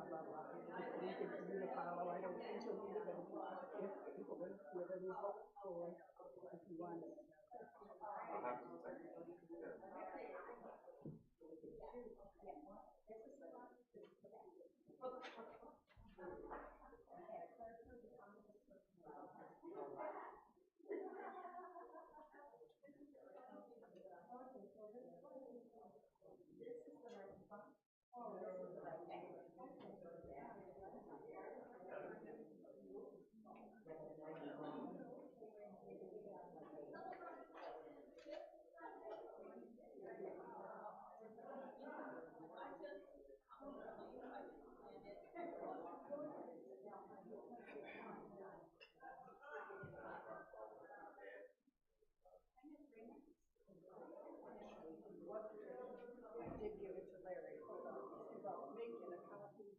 blah, blah. We can unify all right until we live in whatever we hope for if you want it. I did give it to Larry. He's about making a copy.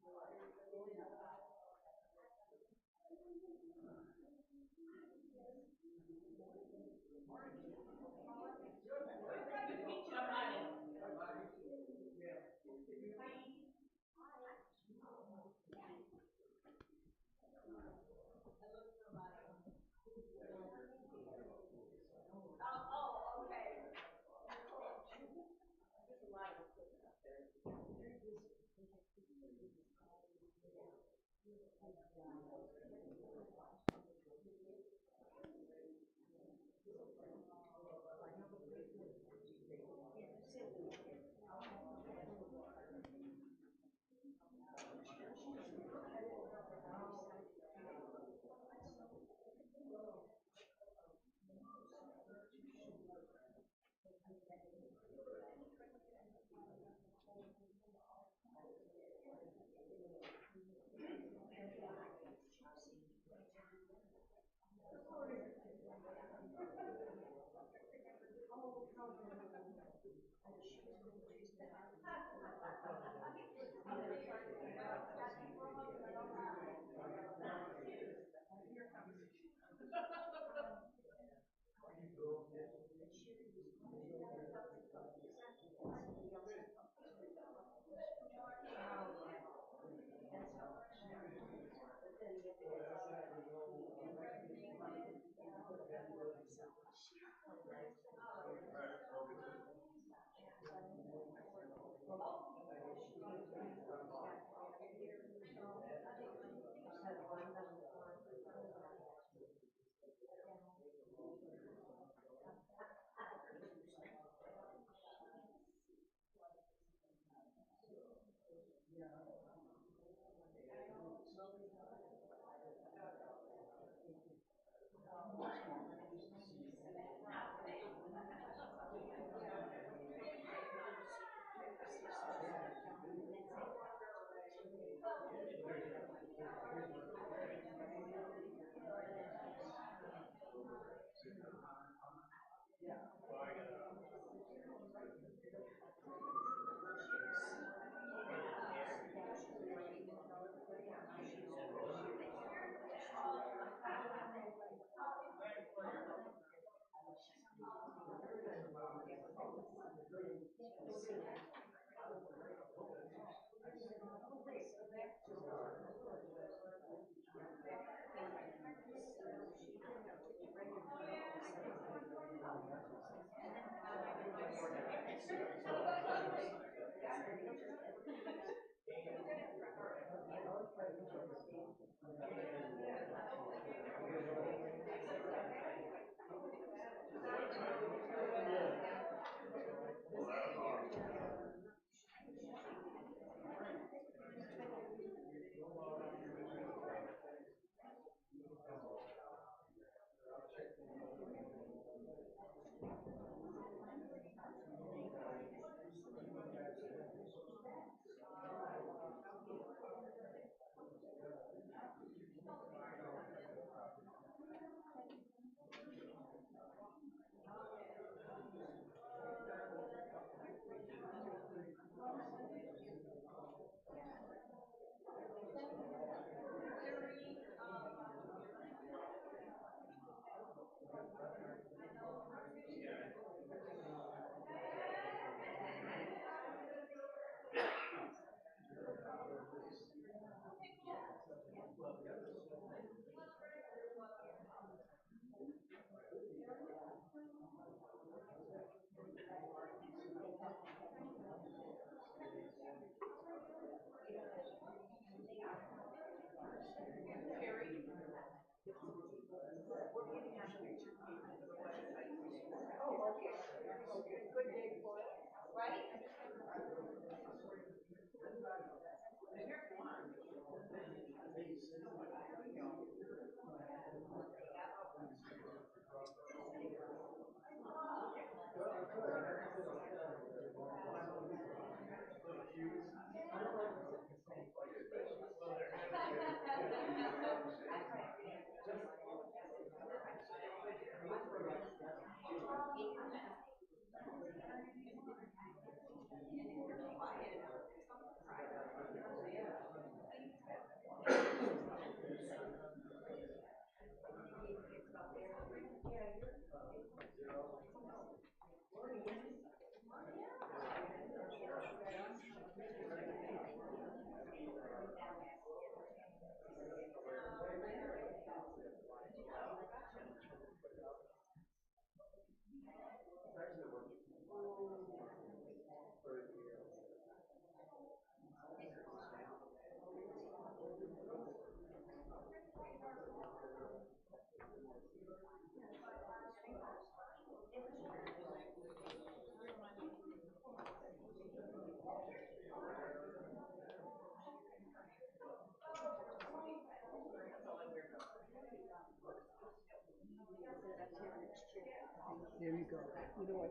There you go. You know what?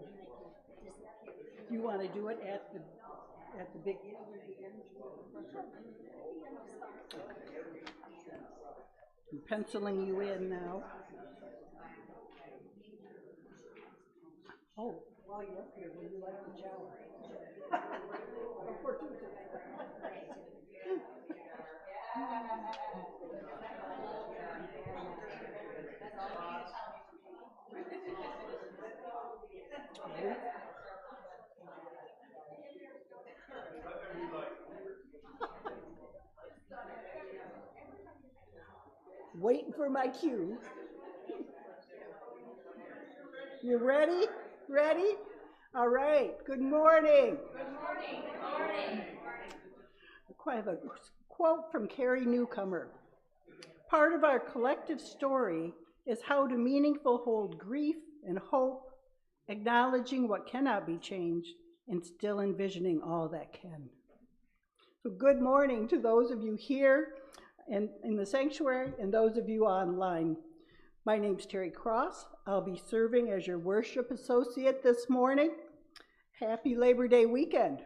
You want to do it at the beginning or the end? I'm penciling you in now. Oh, while you're up here, would you like to shower? For Tuesday. Waiting for my cue. You ready? Ready? All right. Good morning. Good morning. Good morning. I have a quote from Carrie Newcomer. Part of our collective story is how to meaningful hold grief and hope, acknowledging what cannot be changed and still envisioning all that can. So good morning to those of you here and in the sanctuary and those of you online. My name's Terry Cross. I'll be serving as your worship associate this morning. Happy Labor Day weekend.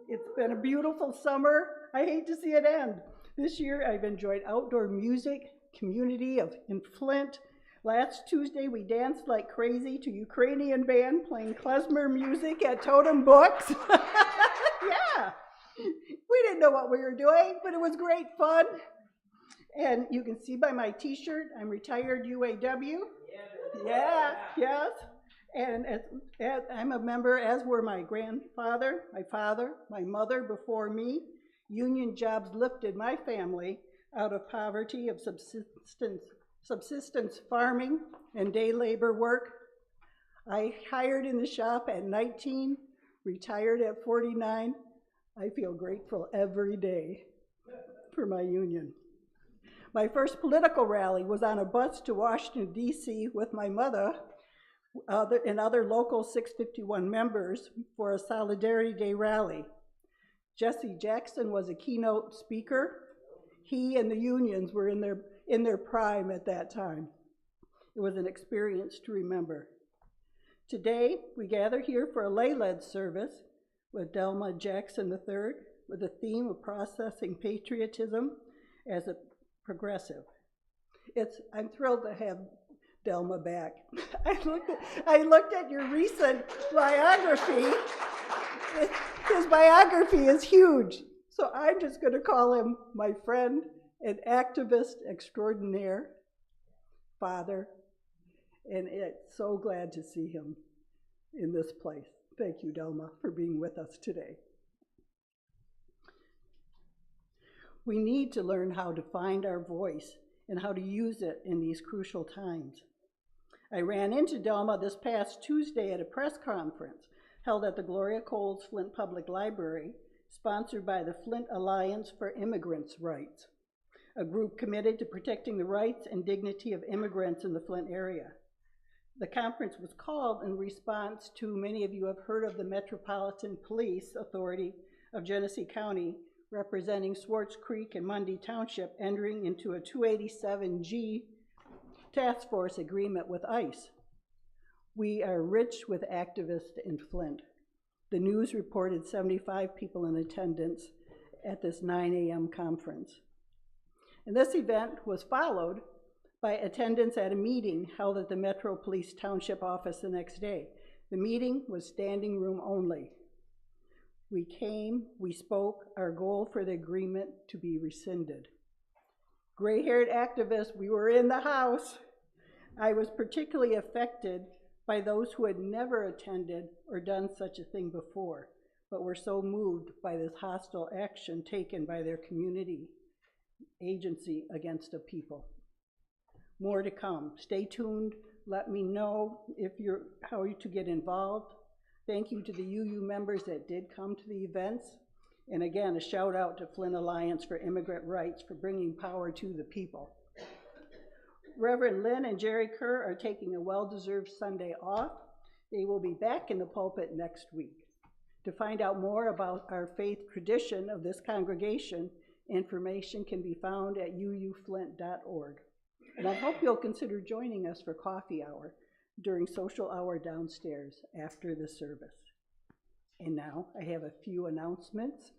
It's been a beautiful summer. I hate to see it end. This year I've enjoyed outdoor music, community in Flint. Last Tuesday we danced like crazy to Ukrainian band playing klezmer music at Totem Books. Yeah. We didn't know what we were doing, but it was great fun. And you can see by my t-shirt, I'm retired UAW. Yeah, yes. And I'm a member, as were my grandfather, my father, my mother before me. Union jobs lifted my family out of poverty of subsistence farming and day labor work. I hired in the shop at 19, retired at 49. I feel grateful every day for my union. My first political rally was on a bus to Washington, D.C. with my mother and other local 651 members for a Solidarity Day rally. Jesse Jackson was a keynote speaker. He and the unions were in their prime at that time. It was an experience to remember. Today, we gather here for a lay-led service with Delma Jackson III with the theme of processing patriotism as a progressive. I'm thrilled to have Delma back. I looked at your recent biography. His biography is huge, so I'm just going to call him my friend and activist extraordinaire, father, and it's so glad to see him in this place. Thank you, Delma, for being with us today. We need to learn how to find our voice and how to use it in these crucial times. I ran into Delma this past Tuesday at a press conference held at the Gloria Coles Flint Public Library, sponsored by the Flint Alliance for Immigrants' Rights. a group committed to protecting the rights and dignity of immigrants in the Flint area. The conference was called in response to, many of you have heard of the Metropolitan Police Authority of Genesee County, representing Swartz Creek and Mundy Township, entering into a 287G task force agreement with ICE. We are rich with activists in Flint. The news reported 75 people in attendance at this 9 a.m. conference. And this event was followed by attendance at a meeting held at the Metro Police Township office the next day. The meeting was standing room only. We came, we spoke, our goal for the agreement to be rescinded. Gray-haired activists, we were in the house. I was particularly affected by those who had never attended or done such a thing before, but were so moved by this hostile action taken by their community agency against a people. More to come. Stay tuned. Let me know how to get involved. Thank you to the UU members that did come to the events. And again, a shout out to Flint Alliance for Immigrant Rights for bringing power to the people. Reverend Lynn and Jerry Kerr are taking a well-deserved Sunday off. They will be back in the pulpit next week. To find out more about our faith tradition of this congregation, information can be found at uuflint.org. And I hope you'll consider joining us for coffee hour during social hour downstairs after the service. And now I have a few announcements.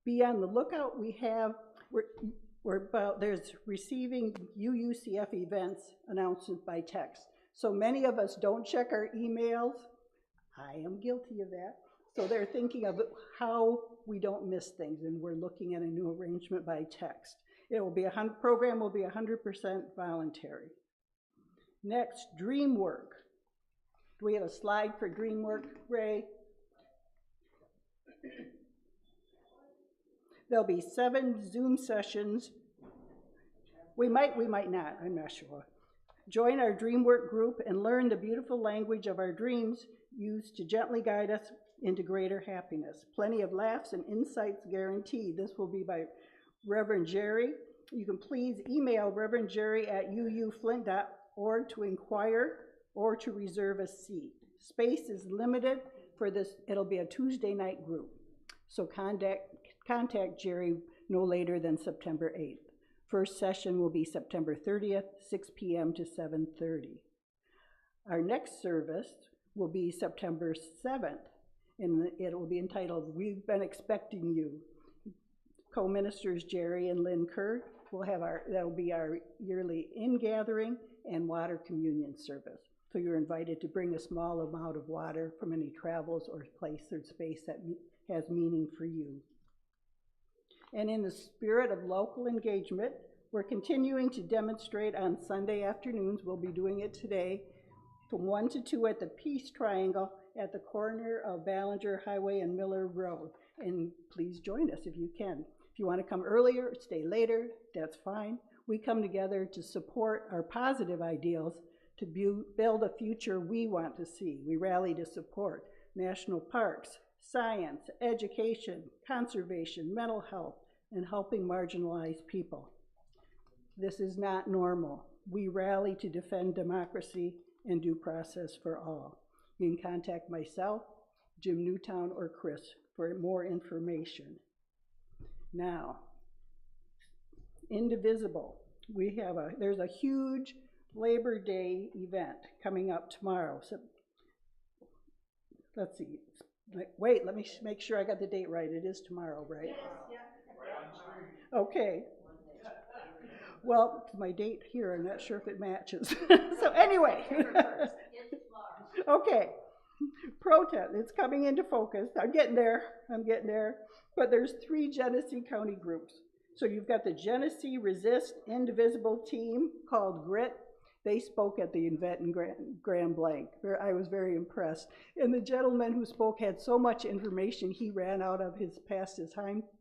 Be on the lookout. There's receiving UUCF events announcements by text. So many of us don't check our emails. I am guilty of that. So they're thinking of how we don't miss things, and we're looking at a new arrangement by text. Program will be 100% voluntary. Next, dream work. Do we have a slide for dream work, Ray? There'll be 7 Zoom sessions. We might not, I'm not sure. Join our dream work group and learn the beautiful language of our dreams used to gently guide us into greater happiness. Plenty of laughs and insights guaranteed. This will be by Reverend Jerry. You can please email Reverend Jerry at uuflint.org to inquire or to reserve a seat. Space is limited for this. It'll be a Tuesday night group. So contact Jerry no later than September 8th. First session will be September 30th, 6 p.m. to 7:30. Our next service will be September 7th, and it will be entitled, We've Been Expecting You. Co-ministers Jerry and Lynn Kerr will have that'll be our yearly in-gathering and water communion service. So you're invited to bring a small amount of water from any travels or place or space that has meaning for you. And in the spirit of local engagement, we're continuing to demonstrate on Sunday afternoons. We'll be doing it today from 1 to 2 at the Peace Triangle at the corner of Ballinger Highway and Miller Road. And please join us if you can. If you want to come earlier, stay later, that's fine. We come together to support our positive ideals to build a future we want to see. We rally to support national parks, science, education, conservation, mental health, and helping marginalized people. This is not normal. We rally to defend democracy and due process for all. You can contact myself, Jim Newtown, or Chris for more information. Now, indivisible. There's a huge Labor Day event coming up tomorrow. So, let's see. Wait, let me make sure I got the date right. It is tomorrow, right? Yes, yeah. Okay. Well, my date here, I'm not sure if it matches. So anyway. Okay. Protest, it's coming into focus. I'm getting there. But there's 3 Genesee County groups. So you've got the Genesee Resist Indivisible team called GRIT. They spoke at the event in Grand Blanc. I was very impressed. And the gentleman who spoke had so much information, he ran out of his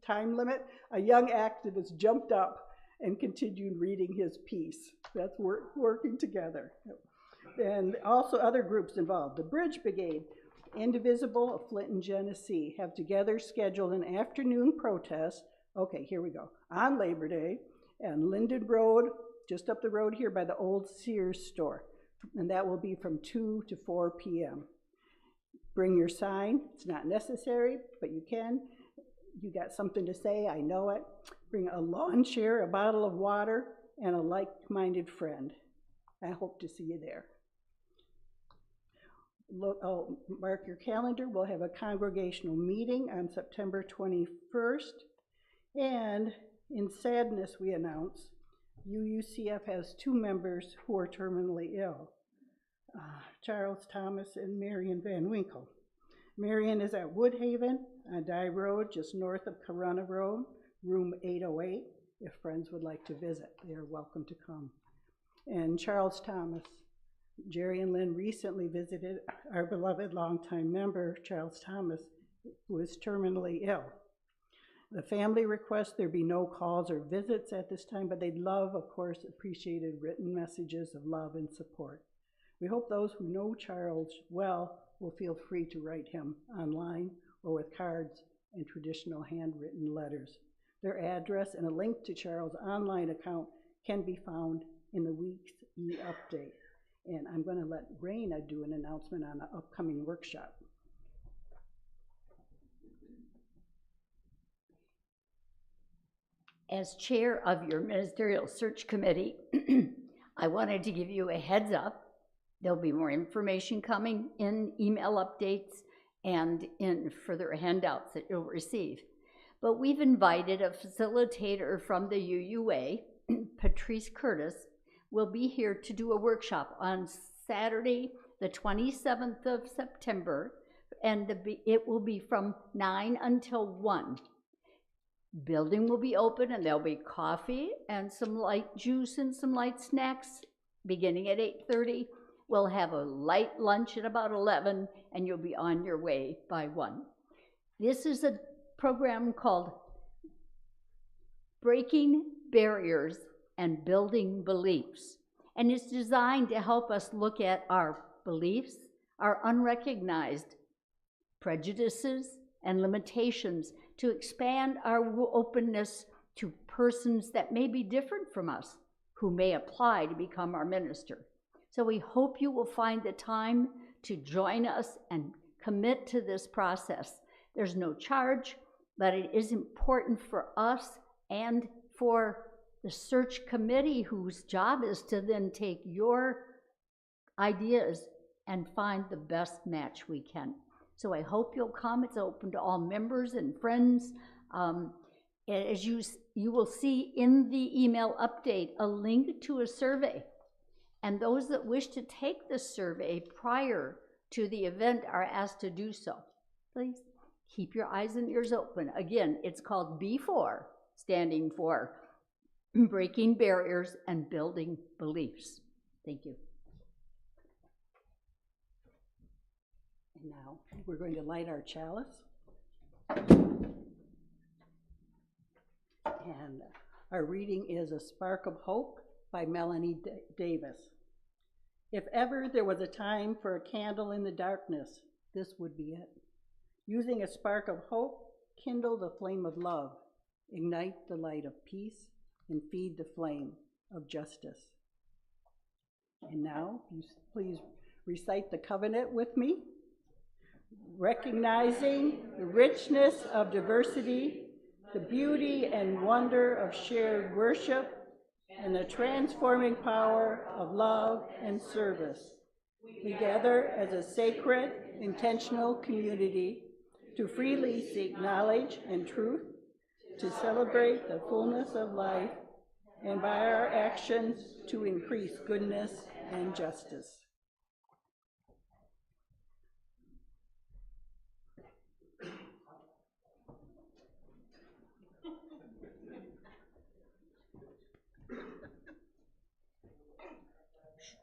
time limit. A young activist jumped up and continued reading his piece. That's working together. And also other groups involved. The Bridge Brigade, Indivisible of Flint and Genesee, have together scheduled an afternoon protest, okay, here we go, on Labor Day and Linden Road, just up the road here by the old Sears store. And that will be from 2 to 4 p.m. Bring your sign. It's not necessary, but you can. You got something to say, I know it. Bring a lawn chair, a bottle of water, and a like-minded friend. I hope to see you there. Mark your calendar. We'll have a congregational meeting on September 21st. And in sadness, we announce UUCF has 2 members who are terminally ill, Charles Thomas and Marion Van Winkle. Marion is at Woodhaven on Dye Road, just north of Corona Road, room 808. If friends would like to visit, they are welcome to come. And Charles Thomas, Jerry and Lynn recently visited our beloved longtime member, Charles Thomas, who is terminally ill. The family requests there be no calls or visits at this time, but they'd love, of course, appreciated written messages of love and support. We hope those who know Charles well will feel free to write him online or with cards and traditional handwritten letters. Their address and a link to Charles' online account can be found in the week's e-update. And I'm going to let Raina do an announcement on an upcoming workshop. As chair of your ministerial search committee, I wanted to give you a heads up. There'll be more information coming in email updates and in further handouts that you'll receive. But we've invited a facilitator from the UUA, Patrice Curtis, will be here to do a workshop on Saturday, the 27th of September, and it will be from 9 until 1. Building will be open and there'll be coffee and some light juice and some light snacks beginning at 8:30. We'll have a light lunch at about 11 and you'll be on your way by 1. This is a program called Breaking Barriers and Building Beliefs. And it's designed to help us look at our beliefs, our unrecognized prejudices and limitations, to expand our openness to persons that may be different from us, who may apply to become our minister. So we hope you will find the time to join us and commit to this process. There's no charge, but it is important for us and for the search committee, whose job is to then take your ideas and find the best match we can. So I hope you'll come. It's open to all members and friends. As you will see in the email update, a link to a survey. And those that wish to take the survey prior to the event are asked to do so. Please keep your eyes and ears open. Again, it's called B4, standing for Breaking Barriers and Building Beliefs. Thank you. And now we're going to light our chalice. And our reading is A Spark of Hope by Melanie Davis. If ever there was a time for a candle in the darkness, this would be it. Using a spark of hope, kindle the flame of love, ignite the light of peace, and feed the flame of justice. And now, please recite the covenant with me. Recognizing the richness of diversity, the beauty and wonder of shared worship, and the transforming power of love and service, we gather as a sacred, intentional community to freely seek knowledge and truth, to celebrate the fullness of life, and by our actions to increase goodness and justice.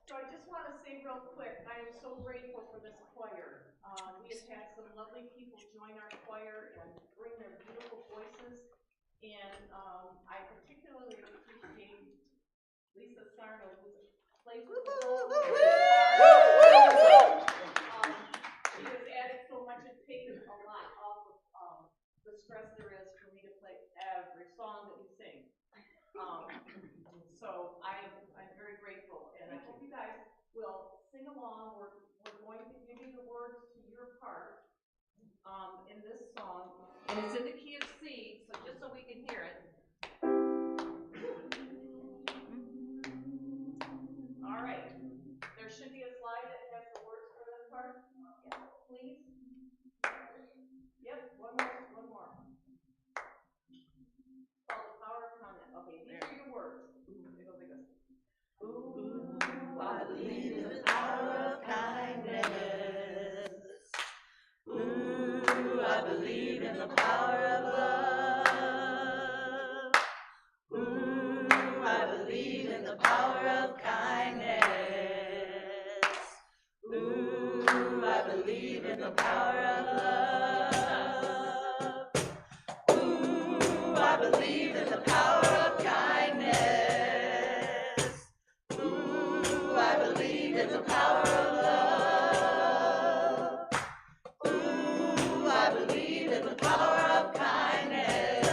So I just want to say real quick, I am so grateful for this choir. We have had some lovely people join our choir and bring their beautiful voices. And I particularly appreciate Lisa Sarno, who plays with the whole she has added so much and taken a lot off of the stress there is for me to play every song that we sing. And it's in the key of C, so just so we can hear it. All right. There should be a slide that has the words for this part. Yeah, please. Yep, one more. Called the power of comment. Okay, these are your words. It goes like this. Ooh, I believe in the power of kindness. Ooh, I believe in the power of love. Ooh, I believe in the power of kindness. Ooh, I believe in the power of love. Ooh, I believe in the power of kindness. Ooh, I believe in the power of love. Ooh, I believe in the power of kindness.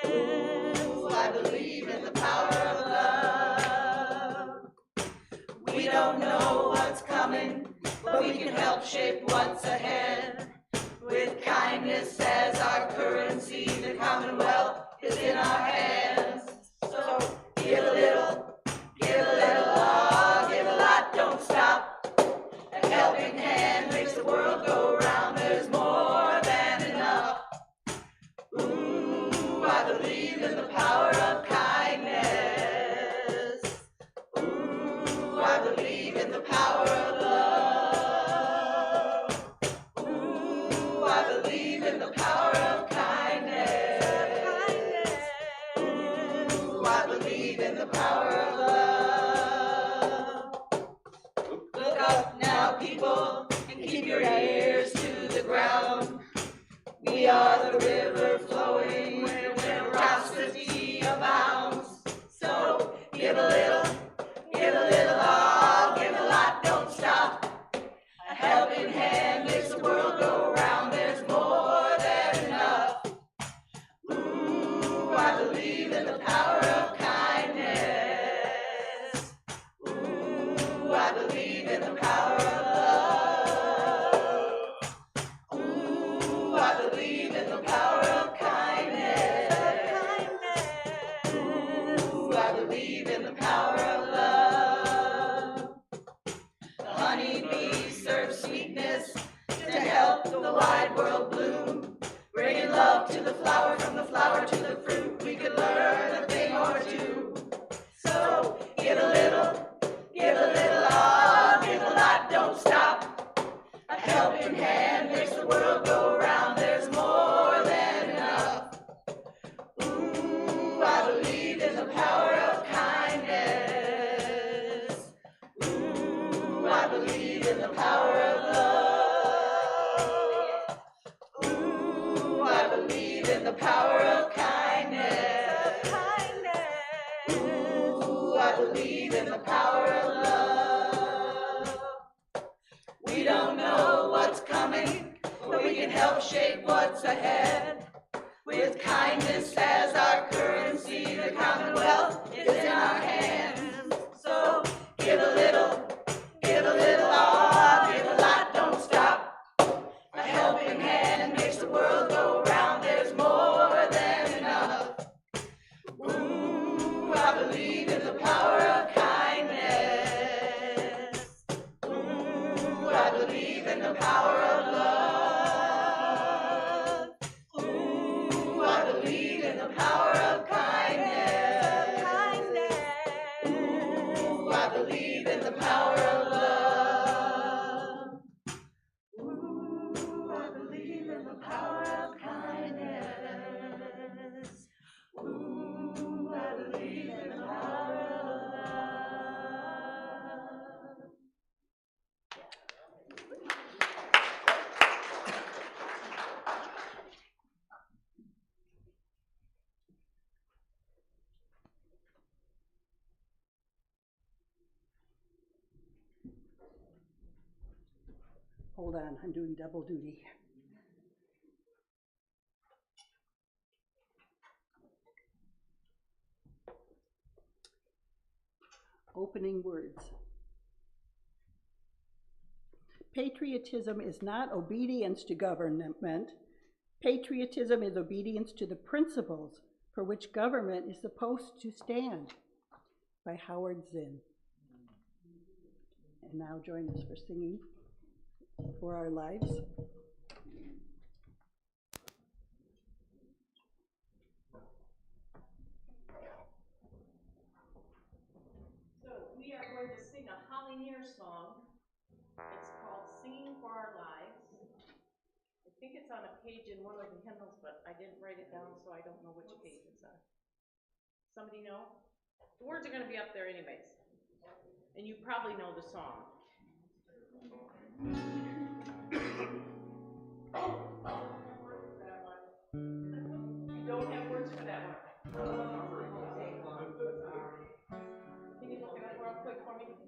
Ooh, I believe in the power of love. We don't know what's coming, but we can help shape what's ahead. With kindness as our currency, the Commonwealth is in our hands. So give a little, oh, give a lot, don't stop. A helping hand makes the world go round. There's more than enough. Ooh, I believe in the power of kindness. Ooh, I believe in the power of love. Ooh, I believe in the power of kindness. Ooh, I believe in the power of love. Look up now, people, and keep your ears to the ground. We are the river flowing where generosity abounds. So give a little, oh, give a lot, don't stop. A helping hand makes the world go round. There's more than enough. Ooh, I believe in the power of kindness. Ooh, I believe in the power of love. Ooh, I believe in the power of kindness. Ooh, I believe in the power of love. The honeybee serves sweetness to help the wide world bloom. Bringing love to the flower, from the flower to the fruit. We could learn a thing or two. So give a little, oh, give a lot, don't stop. A helping hand makes the world go round. There's more than enough. Ooh, I believe in the power of kindness. Ooh, I believe in the power of love. Ooh, I believe in the power of kindness. Ooh, I believe in the power of love. We don't know what's coming, but we can help shape what's ahead. With kindness as our currency, the Commonwealth is in our hands. So give a little, oh, give a lot, don't stop. A helping hand makes the world go round. There's more than enough. Ooh, I believe in the power of kindness. Ooh, I believe in the power of love. Ooh, I believe in the power of kindness. Ooh, I believe in the power of love. Ooh, I believe in the power of kindness. Ooh, I believe in the power of love. Hold on, I'm doing double duty. Opening words. Patriotism is not obedience to government, Patriotism is obedience to the principles for which government is supposed to stand, by Howard Zinn. And now join us for singing For Our Lives. So we are going to sing a Holly Near song. It's called Singing for Our Lives. I think it's on a page in one of the hymnals, but I didn't write it down, so I don't know which page it's on. Somebody know? The words are going to be up there anyways. And you probably know the song. You don't have words for that one. Can you look it up real quick for me?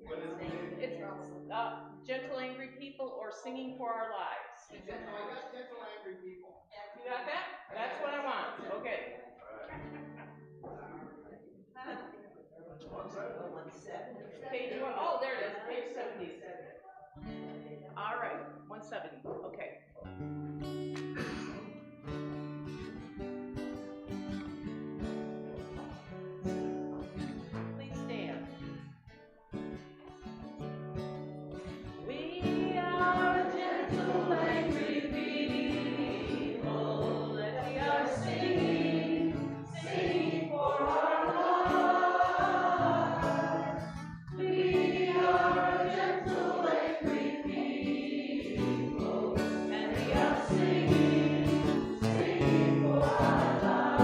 It's Gentle Angry People or Singing for Our Lives. I got gentle angry people. You got that? That's what I want. Okay. Page one. Oh, there it is. Page 70. All right. 170. Okay. Please stand. We are gentle, angry people, and we are singing, singing for our lives. We are gentle, angry people, and we are singing, singing for our lives.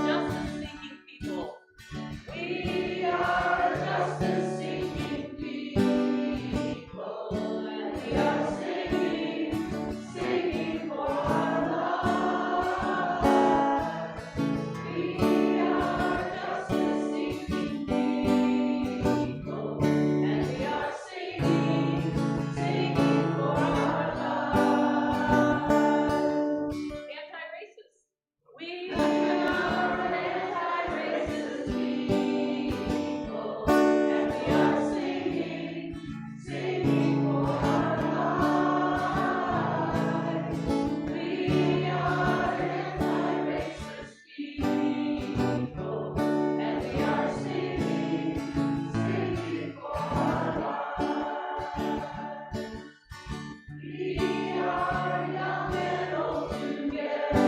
Justice-seeking people. We are justice-seeking people, and we are singing, singing for our lives. We are justice-seeking people, and we are singing, singing for our lives. Anti-racist. We are anti-racist people, and we are singing, singing for our lives. We are anti-racist people, and we are singing, singing for our lives. We are young and old together,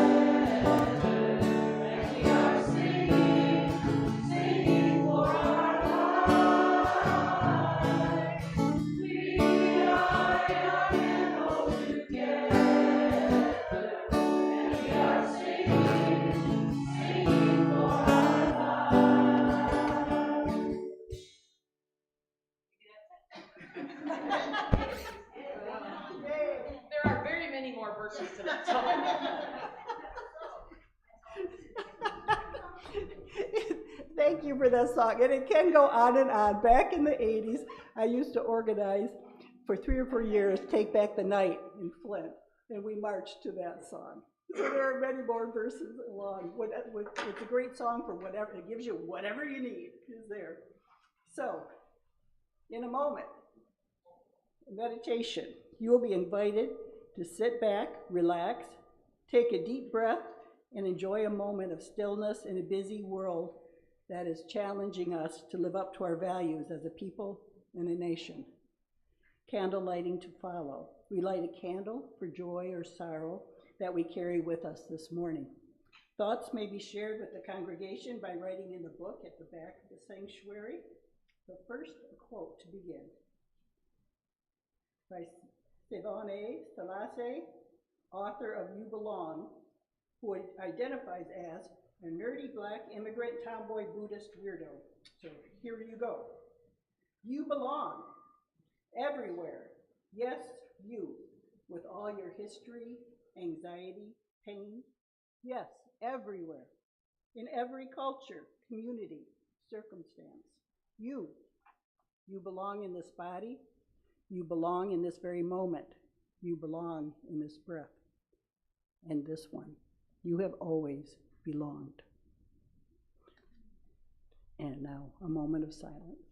and we are singing, singing for our lives. We are young and old together, and we are singing, singing for our lives. There are very many more verses to that song. Thank you for that song. And it can go on and on. Back in the 80s, I used to organize for 3 or 4 years, Take Back the Night in Flint, and we marched to that song. So there are many more verses along. It's a great song for whatever, it gives you whatever you need is there. So, in a moment, meditation, you will be invited to sit back, relax, take a deep breath, and enjoy a moment of stillness in a busy world that is challenging us to live up to our values as a people and a nation. Candle lighting to follow. We light a candle for joy or sorrow that we carry with us this morning. Thoughts may be shared with the congregation by writing in the book at the back of the sanctuary. But first, a quote to begin. By Sivone Selassie, author of You Belong, who identifies as a nerdy black immigrant tomboy Buddhist weirdo. So here you go. You belong everywhere. Yes, you, with all your history, anxiety, pain. Yes, everywhere. In every culture, community, circumstance. You belong in this body. You belong in this very moment. You belong in this breath. And this one. You have always belonged. And now, a moment of silence.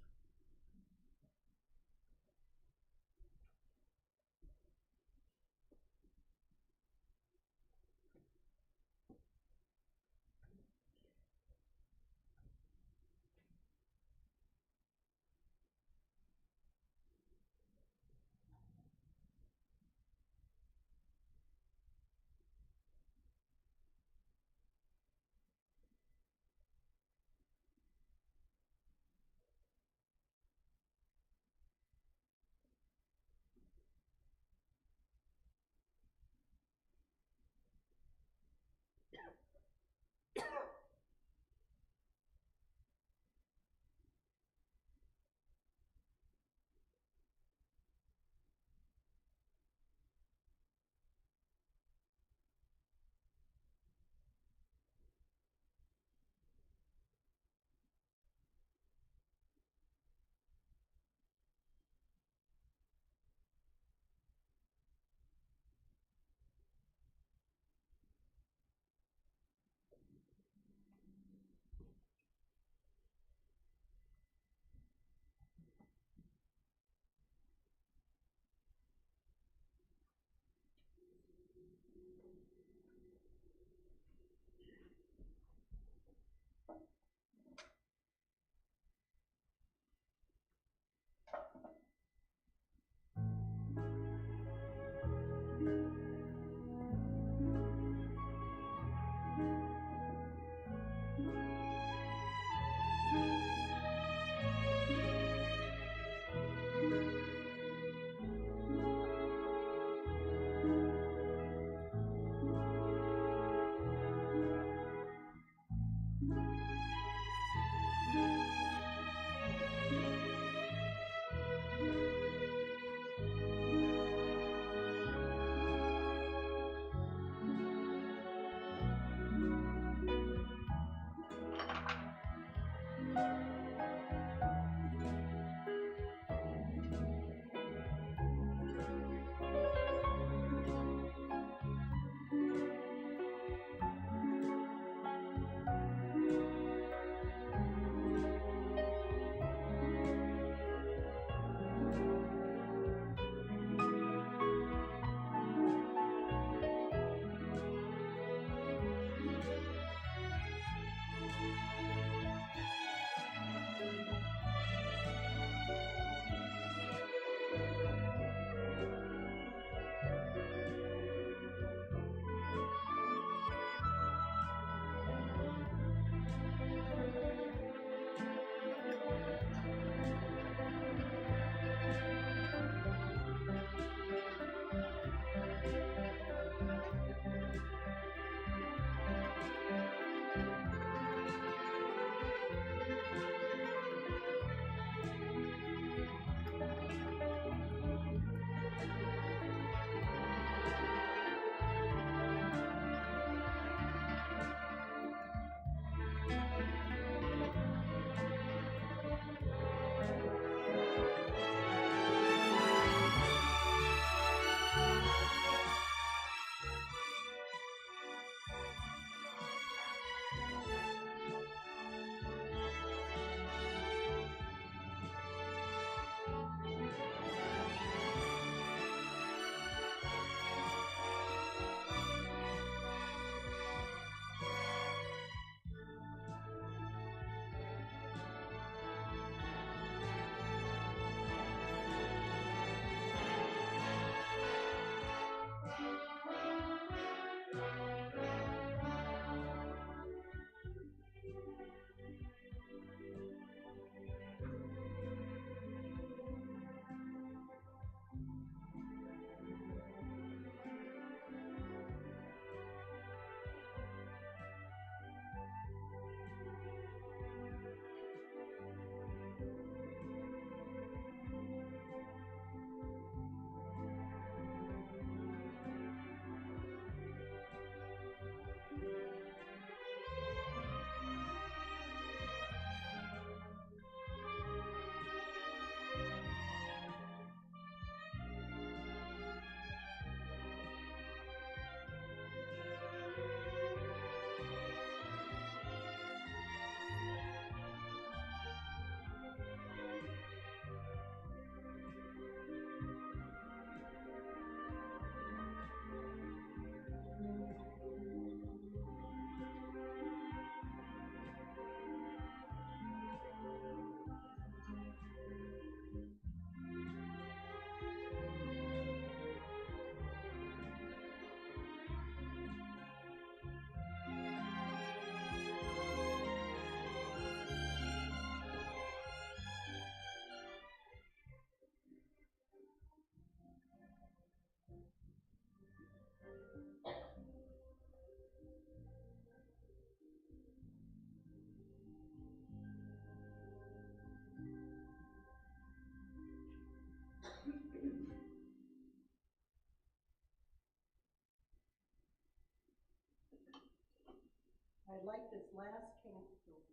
I like this last capsule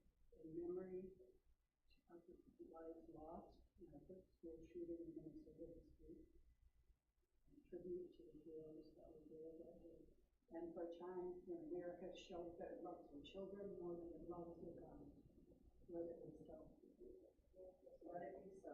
in memory of the lives lost in a school shooting in Minnesota this week. A tribute to the heroes that were there that day. And for a time when America showed that it loves their children more than it loves their guns. Let it be so. Let it be so.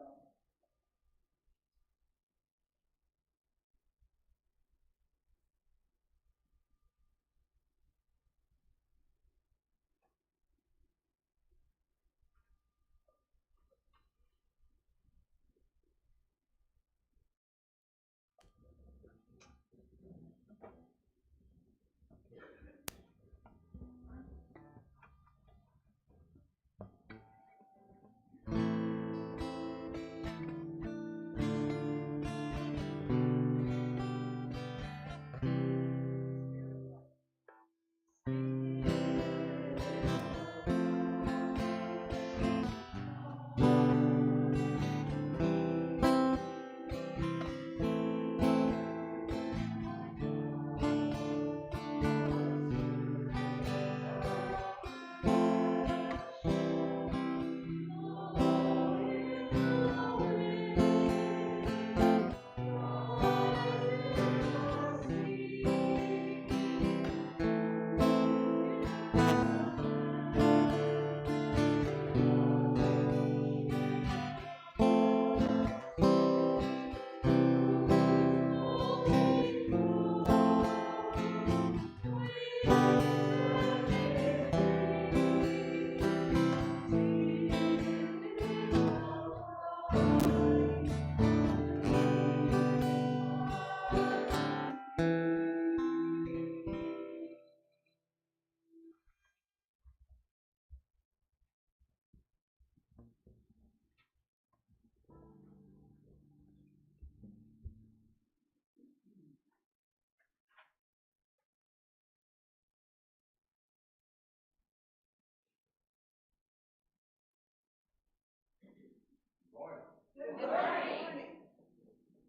Morning. Good morning.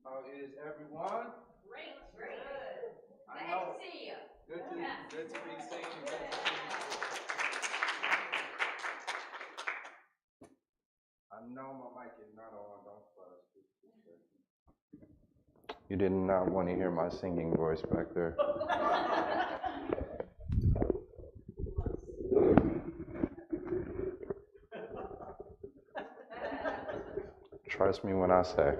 How is everyone? Great, great. I Glad know. to see you. Good to Yes. good to be seen. Good to see you. I know my mic is not on. Don't fuss. You did not want to hear my singing voice back there. Trust me when I say.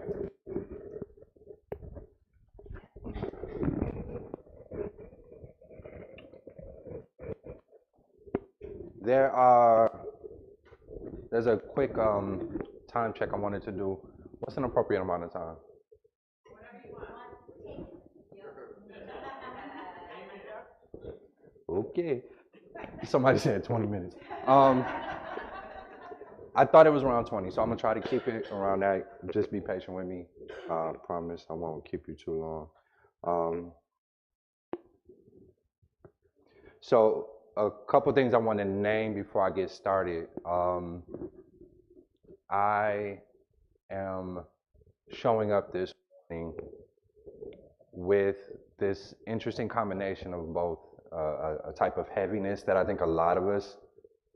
There's a quick time check I wanted to do. What's an appropriate amount of time? Whatever you want. Okay. Somebody said 20 minutes. I thought it was around 20, so I'm gonna try to keep it around that. Just be patient with me. Promise I won't keep you too long. So a couple things I want to name before I get started. I am showing up this morning with this interesting combination of both a type of heaviness that I think a lot of us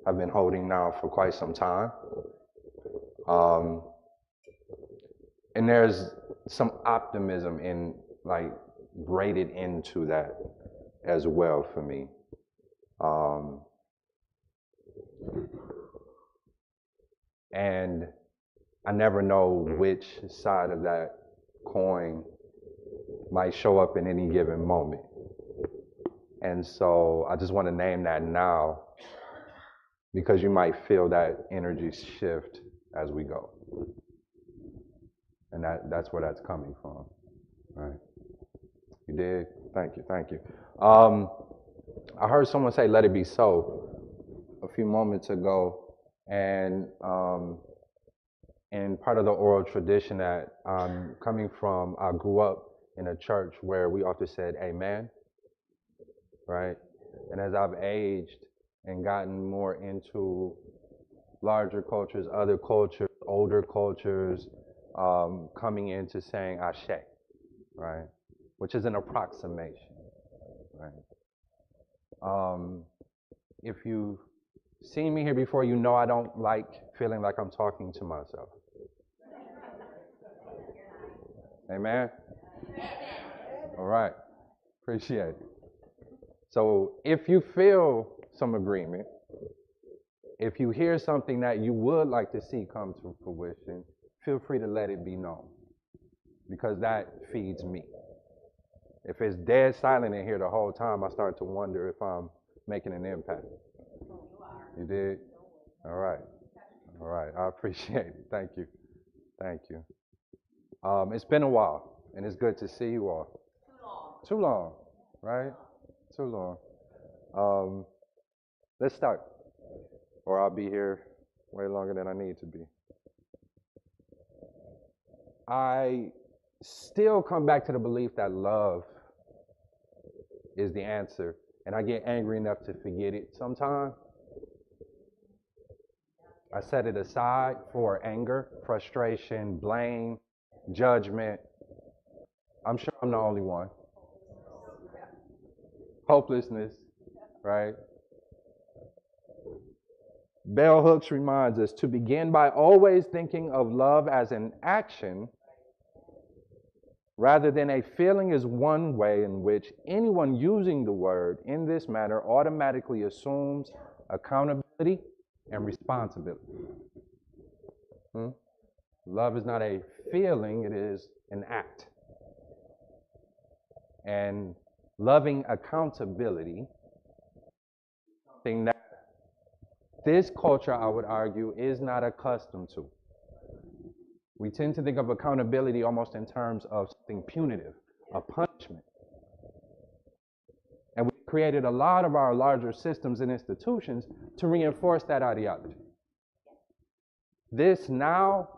have been holding now for quite some time. And there's some optimism braided into that as well for me. And I never know which side of that coin might show up in any given moment. And so I just want to name that now because you might feel that energy shift as we go. And that's where that's coming from, right? You did? Thank you, thank you. I heard someone say, let it be so, a few moments ago. And in part of the oral tradition that I'm coming from, I grew up in a church where we often said amen, right? And as I've aged and gotten more into larger cultures, other cultures, older cultures, coming into saying ashe, right? Which is an approximation, right? if you've seen me here before, you know I don't like feeling like I'm talking to myself. Amen? All right. Appreciate it. So if you feel some agreement, if you hear something that you would like to see come to fruition, feel free to let it be known, because that feeds me. If it's dead silent in here the whole time, I start to wonder if I'm making an impact. You did? All right. All right. I appreciate it. Thank you. Thank you. It's been a while, and it's good to see you all. Too long, right? Too long. Let's start, or I'll be here way longer than I need to be. I still come back to the belief that love is the answer, and I get angry enough to forget it sometimes. I set it aside for anger, frustration, blame, judgment. I'm sure I'm the only one. Hopelessness, right? Bell Hooks reminds us to begin by always thinking of love as an action rather than a feeling is one way in which anyone using the word in this manner automatically assumes accountability and responsibility. Love is not a feeling, it is an act. And loving accountability, something that this culture, I would argue, is not accustomed to. We tend to think of accountability almost in terms of something punitive, a punishment. And we've created a lot of our larger systems and institutions to reinforce that ideology. This now,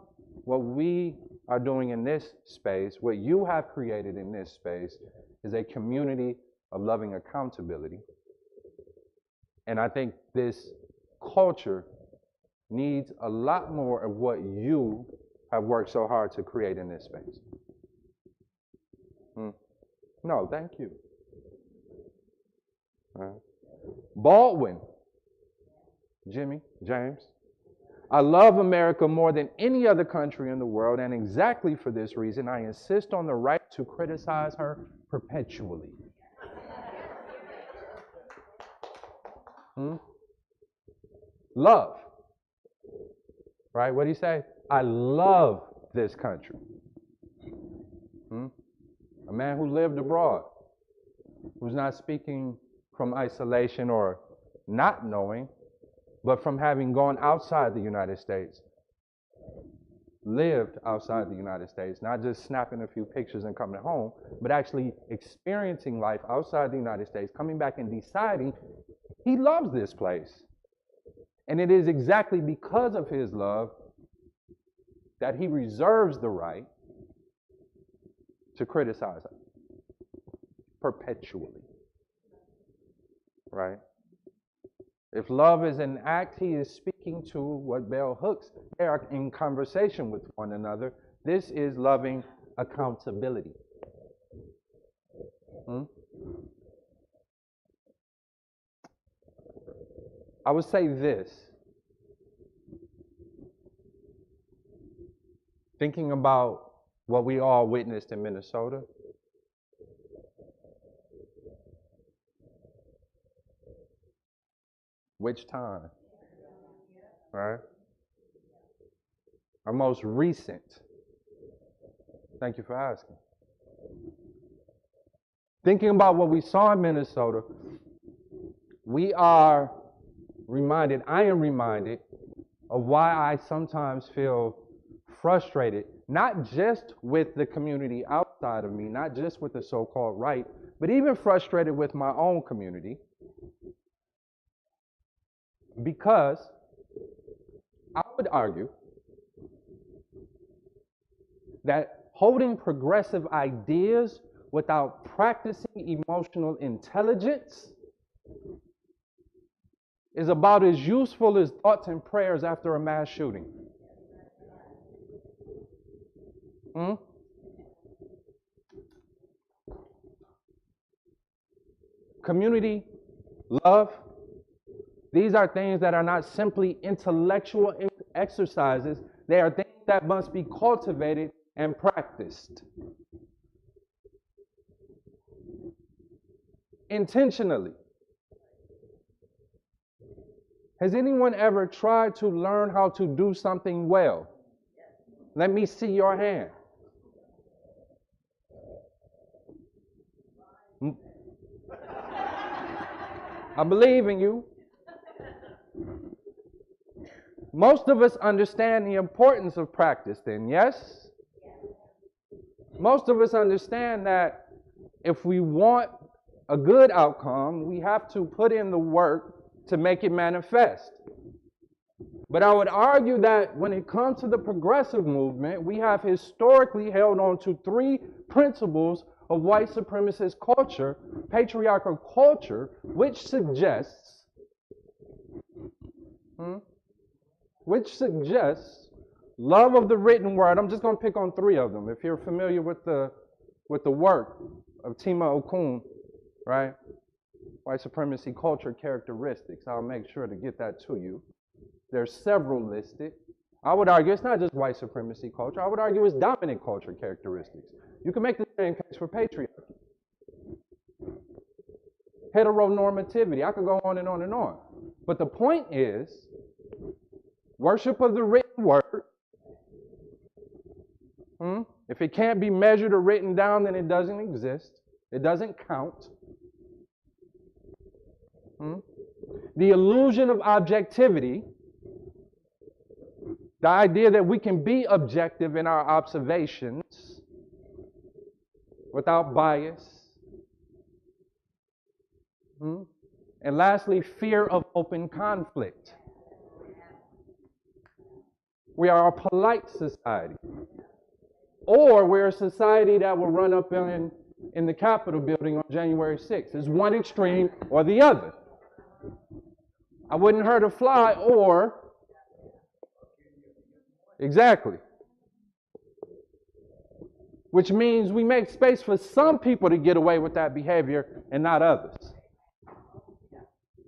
what we are doing in this space, what you have created in this space, is a community of loving accountability. And I think this culture needs a lot more of what you have worked so hard to create in this space. No, thank you. Baldwin, James. I love America more than any other country in the world, and exactly for this reason, I insist on the right to criticize her perpetually. Love. Right? What do you say? I love this country. A man who lived abroad, who's not speaking from isolation or not knowing, but from having gone outside the United States, lived outside the United States, not just snapping a few pictures and coming home, but actually experiencing life outside the United States, coming back and deciding he loves this place. And it is exactly because of his love that he reserves the right to criticize us perpetually. Right? If love is an act, he is speaking to what bell hooks. They are in conversation with one another. This is loving accountability. I would say this. Thinking about what we all witnessed in Minnesota, which time? Right? Our most recent. Thank you for asking. Thinking about what we saw in Minnesota, we are reminded, I am reminded of why I sometimes feel frustrated, not just with the community outside of me, not just with the so-called right, but even frustrated with my own community. Because I would argue that holding progressive ideas without practicing emotional intelligence is about as useful as thoughts and prayers after a mass shooting. Community, love, These are things that are not simply intellectual exercises. They are things that must be cultivated and practiced intentionally. Has anyone ever tried to learn how to do something well? Let me see your hand. I believe in you. Most of us understand the importance of practice then, yes? Most of us understand that if we want a good outcome, we have to put in the work to make it manifest. But I would argue that when it comes to the progressive movement, we have historically held on to three principles of white supremacist culture, patriarchal culture, which suggests love of the written word. I'm just going to pick on three of them. If you're familiar with the work of Tima Okun, right? White supremacy culture characteristics. I'll make sure to get that to you. There's several listed. I would argue it's not just white supremacy culture. I would argue it's dominant culture characteristics. You can make the same case for patriarchy. Heteronormativity. I could go on and on and on. But the point is, worship of the written word. If it can't be measured or written down, then it doesn't exist. It doesn't count. The illusion of objectivity. The idea that we can be objective in our observations without bias. And lastly, fear of open conflict. We are a polite society. Or we're a society that will run up in the Capitol building on January 6th. It's one extreme or the other. I wouldn't hurt a fly or... Exactly. Which means we make space for some people to get away with that behavior and not others.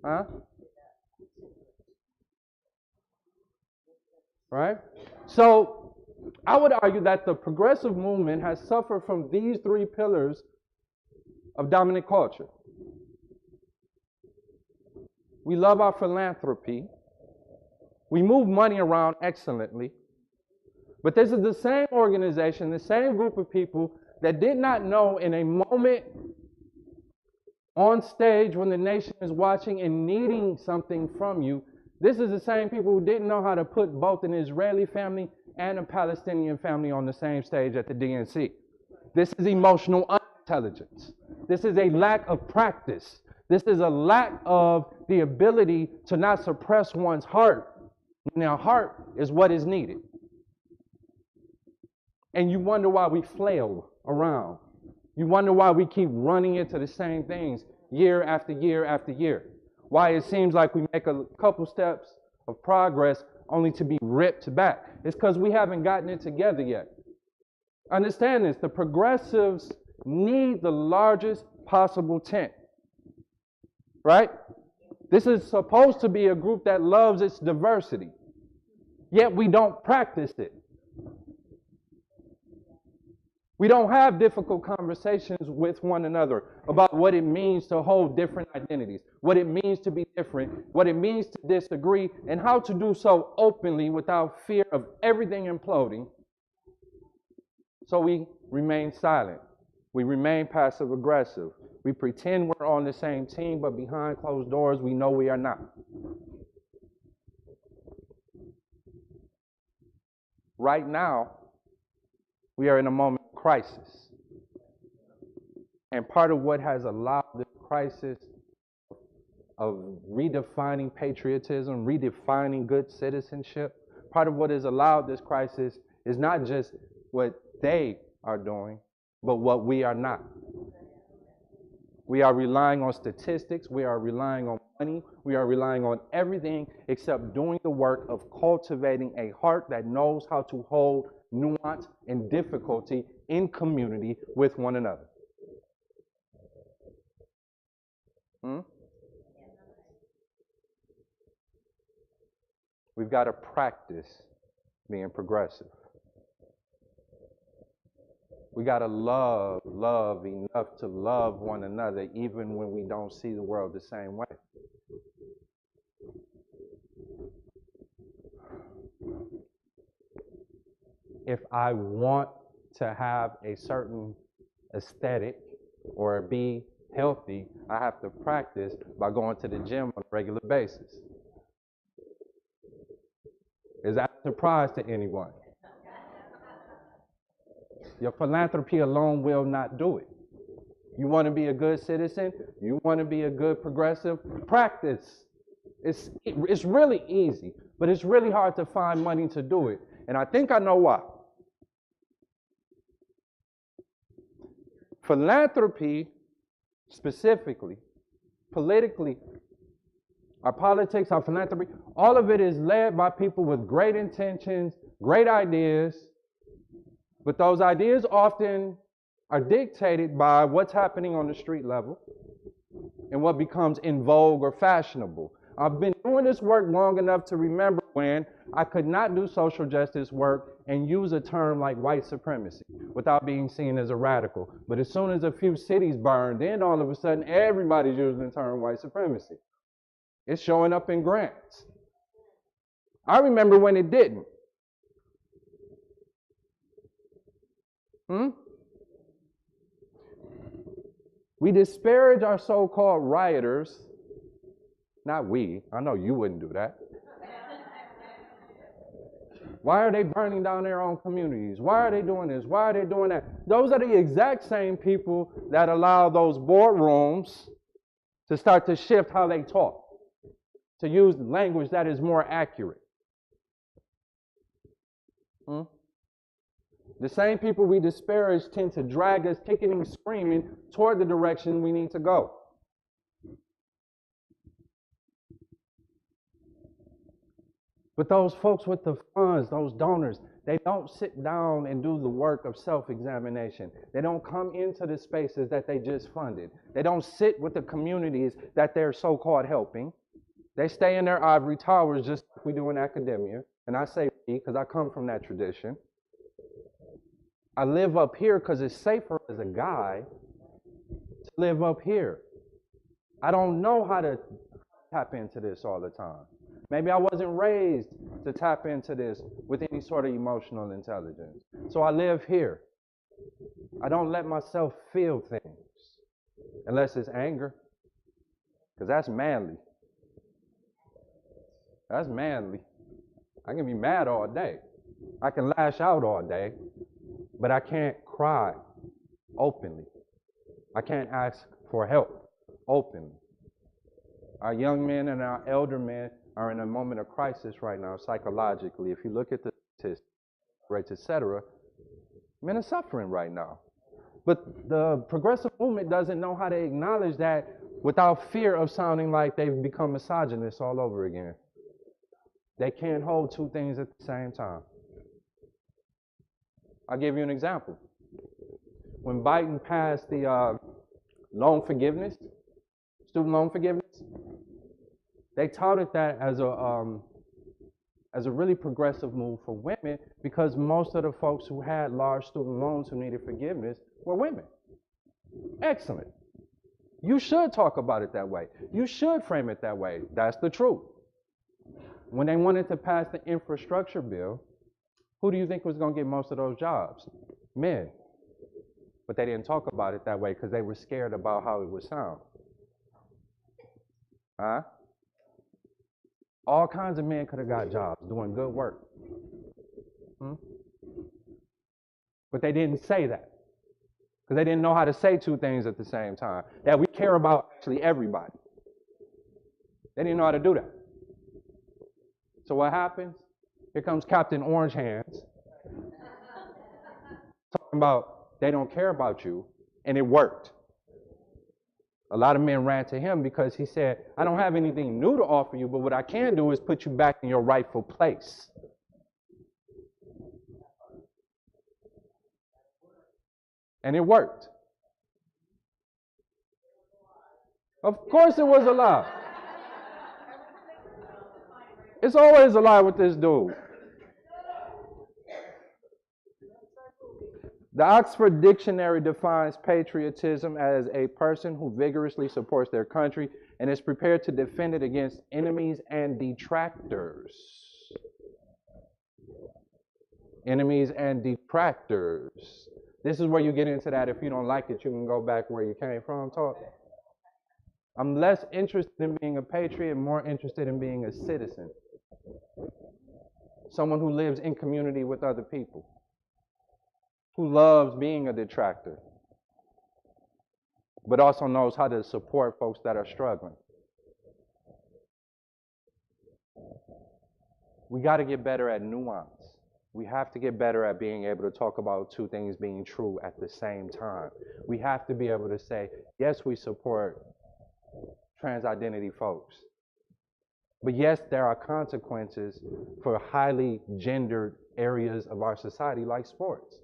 Huh? Right? So, I would argue that the progressive movement has suffered from these three pillars of dominant culture. We love our philanthropy. We move money around excellently. But this is the same organization, the same group of people that did not know in a moment on stage when the nation is watching and needing something from you. This is the same people who didn't know how to put both an Israeli family and a Palestinian family on the same stage at the DNC. This is emotional unintelligence. This is a lack of practice. This is a lack of the ability to not suppress one's heart. Now, heart is what is needed. And you wonder why we flail around. You wonder why we keep running into the same things year after year after year. Why it seems like we make a couple steps of progress only to be ripped back. It's because we haven't gotten it together yet. Understand this, the progressives need the largest possible tent. Right? This is supposed to be a group that loves its diversity. Yet we don't practice it. We don't have difficult conversations with one another about what it means to hold different identities, what it means to be different, what it means to disagree, and how to do so openly without fear of everything imploding. So we remain silent. We remain passive aggressive. We pretend we're on the same team, but behind closed doors, we know we are not. Right now, we are in a moment of crisis. And part of what has allowed this crisis of redefining patriotism, redefining good citizenship, part of what has allowed this crisis is not just what they are doing, but what we are not. We are relying on statistics, we are relying on money, we are relying on everything except doing the work of cultivating a heart that knows how to hold nuance and difficulty in community with one another. we've got to practice being progressive. We got to love enough to love one another even when we don't see the world the same way. If I want to have a certain aesthetic or be healthy, I have to practice by going to the gym on a regular basis. Is that a surprise to anyone? Your philanthropy alone will not do it. You want to be a good citizen? You want to be a good progressive? Practice. It's really easy, but it's really hard to find money to do it. And I think I know why. Philanthropy, specifically, politically, our politics, our philanthropy, all of it is led by people with great intentions, great ideas, but those ideas often are dictated by what's happening on the street level and what becomes in vogue or fashionable. I've been doing this work long enough to remember when I could not do social justice work and use a term like white supremacy without being seen as a radical. But as soon as a few cities burned, then all of a sudden everybody's using the term white supremacy. It's showing up in grants. I remember when it didn't. We disparage our so-called rioters. Not we. I know you wouldn't do that. Why are they burning down their own communities? Why are they doing this? Why are they doing that? Those are the exact same people that allow those boardrooms to start to shift how they talk, to use language that is more accurate. The same people we disparage tend to drag us kicking and screaming toward the direction we need to go. But those folks with the funds, those donors, they don't sit down and do the work of self-examination. They don't come into the spaces that they just funded. They don't sit with the communities that they're so-called helping. They stay in their ivory towers just like we do in academia. And I say we because I come from that tradition. I live up here because it's safer as a guy to live up here. I don't know how to tap into this all the time. Maybe I wasn't raised to tap into this with any sort of emotional intelligence. So I live here. I don't let myself feel things unless it's anger, because that's manly. That's manly. I can be mad all day. I can lash out all day, but I can't cry openly. I can't ask for help openly. Our young men and our elder men are in a moment of crisis right now psychologically. If you look at the statistics, rates, etc., men are suffering right now. But the progressive movement doesn't know how to acknowledge that without fear of sounding like they've become misogynists all over again. They can't hold two things at the same time. I'll give you an example. When Biden passed the loan forgiveness, student loan forgiveness, they touted that as a really progressive move for women because most of the folks who had large student loans who needed forgiveness were women. Excellent. You should talk about it that way. You should frame it that way. That's the truth. When they wanted to pass the infrastructure bill, who do you think was going to get most of those jobs? Men. But they didn't talk about it that way because they were scared about how it would sound. Huh? All kinds of men could have got jobs doing good work. But they didn't say that because they didn't know how to say two things at the same time. That we care about actually everybody. They didn't know how to do that. So what happens? Here comes Captain Orange Hands talking about they don't care about you, and it worked. A lot of men ran to him because he said, I don't have anything new to offer you, but what I can do is put you back in your rightful place. And it worked. Of course it was a lie. It's always a lie with this dude. The Oxford Dictionary defines patriotism as a person who vigorously supports their country and is prepared to defend it against enemies and detractors. Enemies and detractors. This is where you get into that. If you don't like it, you can go back where you came from. Talk. I'm less interested in being a patriot, more interested in being a citizen. Someone who lives in community with other people, who loves being a detractor, but also knows how to support folks that are struggling. We got to get better at nuance. We have to get better at being able to talk about two things being true at the same time. We have to be able to say, yes, we support trans identity folks, but yes, there are consequences for highly gendered areas of our society like sports.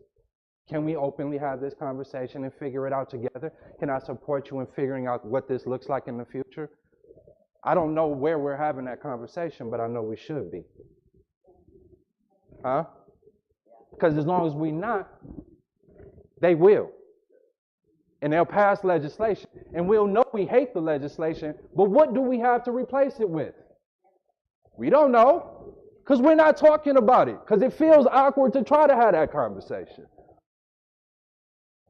Can we openly have this conversation and figure it out together? Can I support you in figuring out what this looks like in the future? I don't know where we're having that conversation, but I know we should be. Huh? Because as long as we're not, they will. And they'll pass legislation. And we'll know we hate the legislation, but what do we have to replace it with? We don't know, because we're not talking about it, because it feels awkward to try to have that conversation.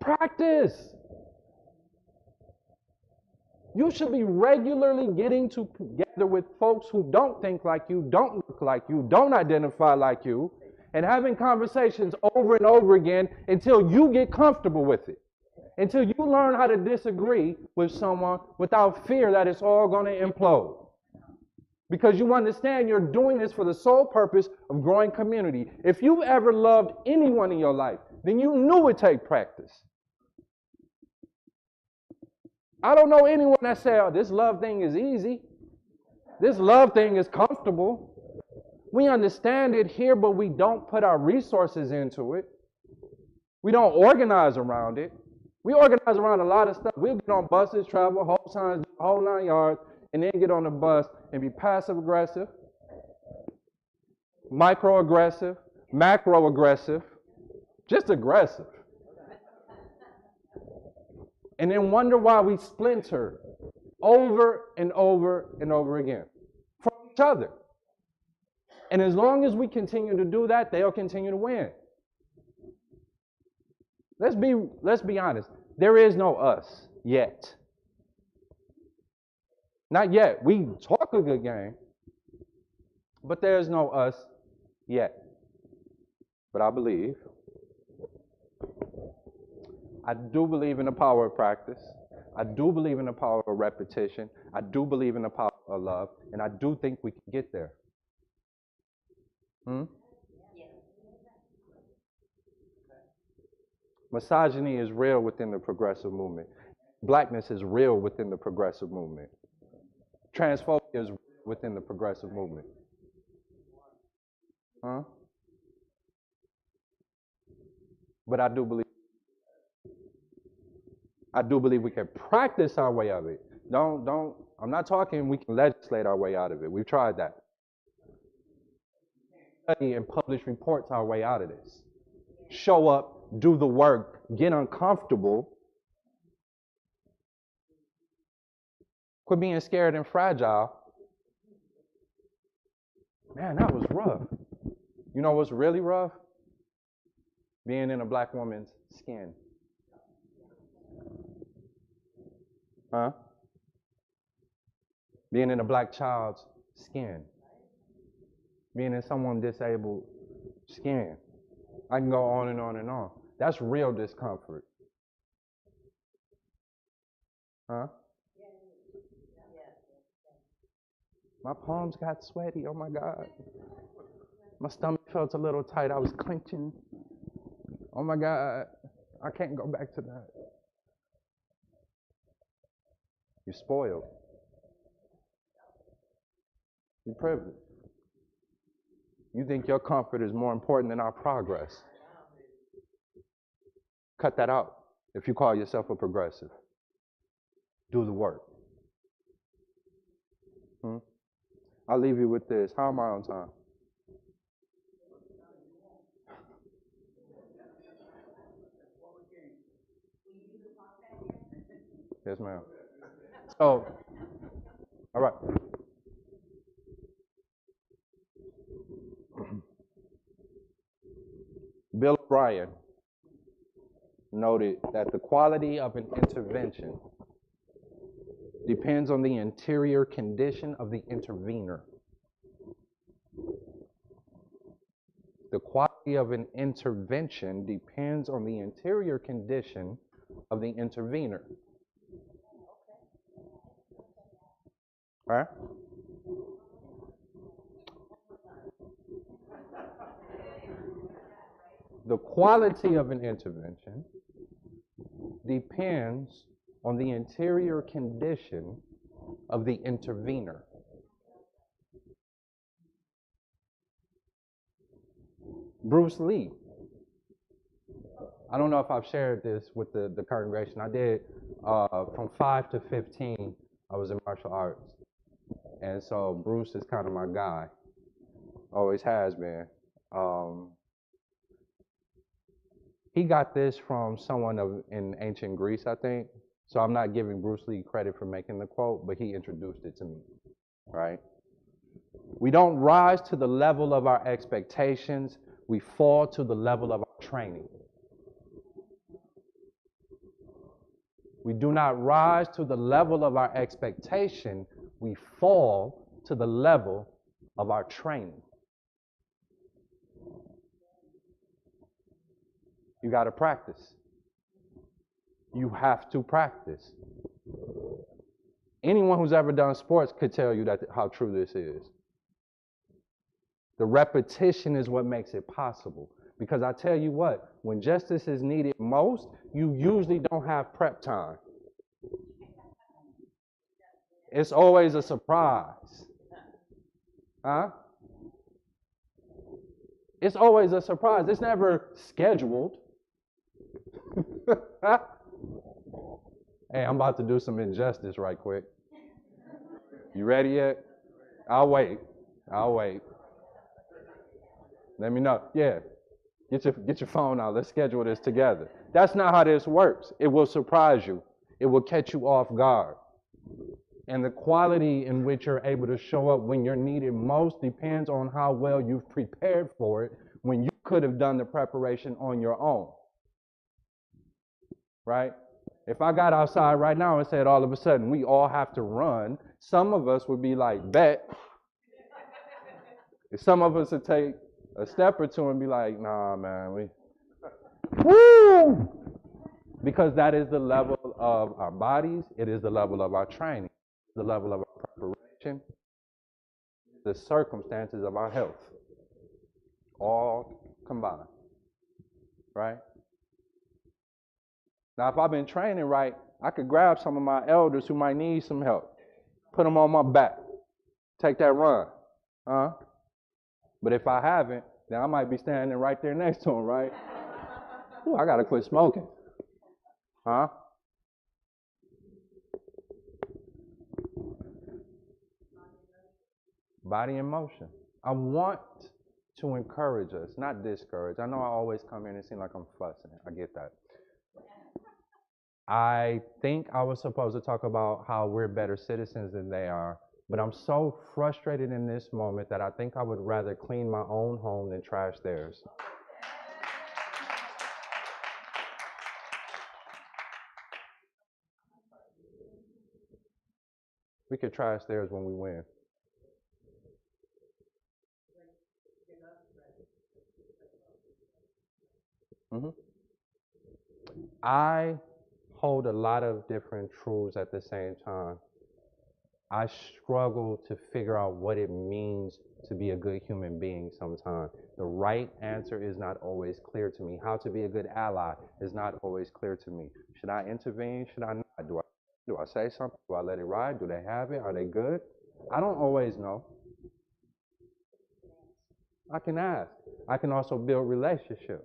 Practice. You should be regularly getting together with folks who don't think like you, don't look like you, don't identify like you, and having conversations over and over again until you get comfortable with it. Until you learn how to disagree with someone without fear that it's all going to implode. Because you understand you're doing this for the sole purpose of growing community. If you've ever loved anyone in your life, then you knew it take practice. I don't know anyone that say, oh, this love thing is easy. This love thing is comfortable. We understand it here, but we don't put our resources into it. We don't organize around it. We organize around a lot of stuff. We'll get on buses, travel, whole times, whole 9 yards, and then get on the bus and be passive-aggressive, micro-aggressive, macro-aggressive, just aggressive. And then wonder why we splinter over and over and over again from each other. And as long as we continue to do that, they'll continue to win. Let's be honest. There is no us yet. Not yet. We talk a good game, but there's no us yet. But I do believe in the power of practice. I do believe in the power of repetition. I do believe in the power of love, and I do think we can get there. Misogyny is real within the progressive movement. Blackness is real within the progressive movement. Transphobia is within the progressive movement. But I do believe we can practice our way out of it. I'm not talking we can legislate our way out of it. We've tried that. Study and publish reports our way out of this. Show up, do the work, get uncomfortable. Quit being scared and fragile. Man, that was rough. You know what's really rough? Being in a black woman's skin. Being in a black child's skin. Being in someone disabled skin. I can go on and on and on. That's real discomfort. My palms got sweaty, oh my God. My stomach felt a little tight, I was clenching. Oh my God, I can't go back to that. You're spoiled. You're privileged. You think your comfort is more important than our progress. Cut that out if you call yourself a progressive. Do the work. I'll leave you with this. How am I on time? Yes, ma'am. So, all right. Bill O'Brien noted that the quality of an intervention depends on the interior condition of the intervener. The quality of an intervention depends on the interior condition of the intervener. All right? The quality of an intervention depends on the interior condition of the intervener. Bruce Lee. I don't know if I've shared this with the congregation. I did from 5 to 15, I was in martial arts. And so Bruce is kind of my guy. Always has been. He got this from someone in ancient Greece, I think. So I'm not giving Bruce Lee credit for making the quote, but he introduced it to me, right? We don't rise to the level of our expectations. We fall to the level of our training. We do not rise to the level of our expectation. We fall to the level of our training. You got to practice. You have to practice. Anyone who's ever done sports could tell you that how true this is. The repetition is what makes it possible. Because I tell you what, when justice is needed most, you usually don't have prep time. It's always a surprise. Huh? It's always a surprise. It's never scheduled. Hey, I'm about to do some injustice right quick. You ready yet? I'll wait. Let me know. Yeah. Get your phone out. Let's schedule this together. That's not how this works. It will surprise you. It will catch you off guard. And the quality in which you're able to show up when you're needed most depends on how well you've prepared for it when you could have done the preparation on your own. Right? If I got outside right now and said all of a sudden we all have to run, some of us would be like, bet. Some of us would take a step or two and be like, nah, man, woo! Because that is the level of our bodies, it is the level of our training, the level of our preparation, the circumstances of our health, all combined, right? Now, if I've been training right, I could grab some of my elders who might need some help, put them on my back, take that run, But if I haven't, then I might be standing right there next to them, right? Ooh, I got to quit smoking, Body in motion. I want to encourage us, not discourage. I know I always come in and seem like I'm fussing. I get that. I think I was supposed to talk about how we're better citizens than they are, but I'm so frustrated in this moment that I think I would rather clean my own home than trash theirs. We could trash theirs when we win. I hold a lot of different truths at the same time. I struggle to figure out what it means to be a good human being sometimes. The right answer is not always clear to me. How to be a good ally is not always clear to me. Should I intervene? Should I not? Do I say something? Do I let it ride? Do they have it? Are they good? I don't always know. I can ask. I can also build relationship.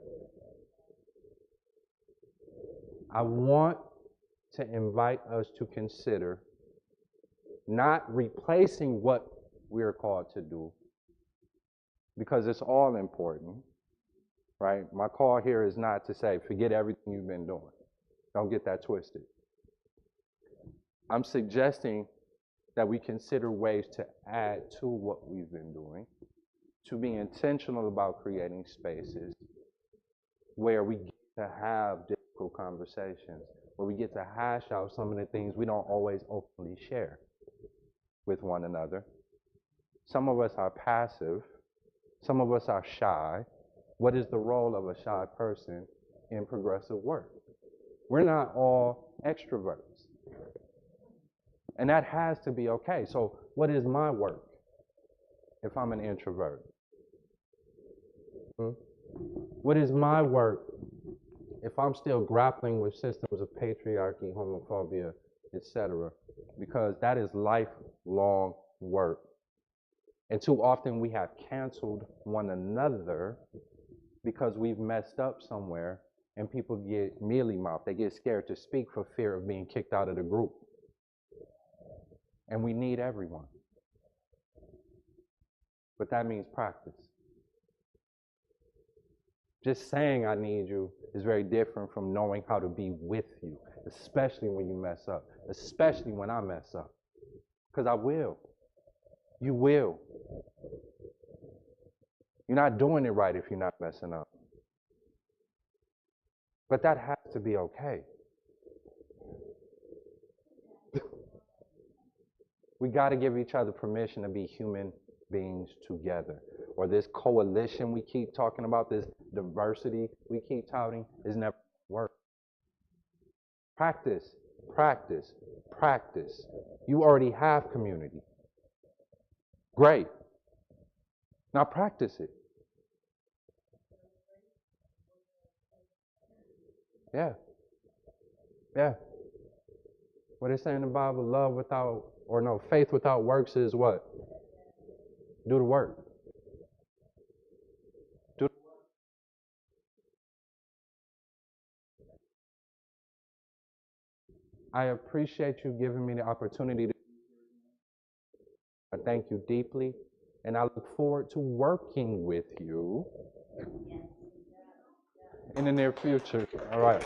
I want to invite us to consider not replacing what we are called to do, because it's all important, right? My call here is not to say, forget everything you've been doing. Don't get that twisted. I'm suggesting that we consider ways to add to what we've been doing, to be intentional about creating spaces where we get to have difficult conversations, where we get to hash out some of the things we don't always openly share with one another. Some of us are passive. Some of us are shy. What is the role of a shy person in progressive work? We're not all extroverts. And that has to be okay. So what is my work if I'm an introvert? What is my work if I'm still grappling with systems of patriarchy, homophobia, etc.? Because that is lifelong work. And too often we have canceled one another because we've messed up somewhere, and people get mealy-mouthed. They get scared to speak for fear of being kicked out of the group. And we need everyone. But that means practice. Just saying I need you is very different from knowing how to be with you, especially when you mess up, especially when I mess up. Because I will. You will. You're not doing it right if you're not messing up. But that has to be okay. We got to give each other permission to be human beings together. Or this coalition we keep talking about, this diversity we keep touting, is never work. Practice, practice, practice. You already have community. Great. Now practice it. Yeah. Yeah. What it say in the Bible, love without, or no, faith without works is what? Do the work. Do the work. I appreciate you giving me the opportunity to. I thank you deeply, and I look forward to working with you in the near future. All right.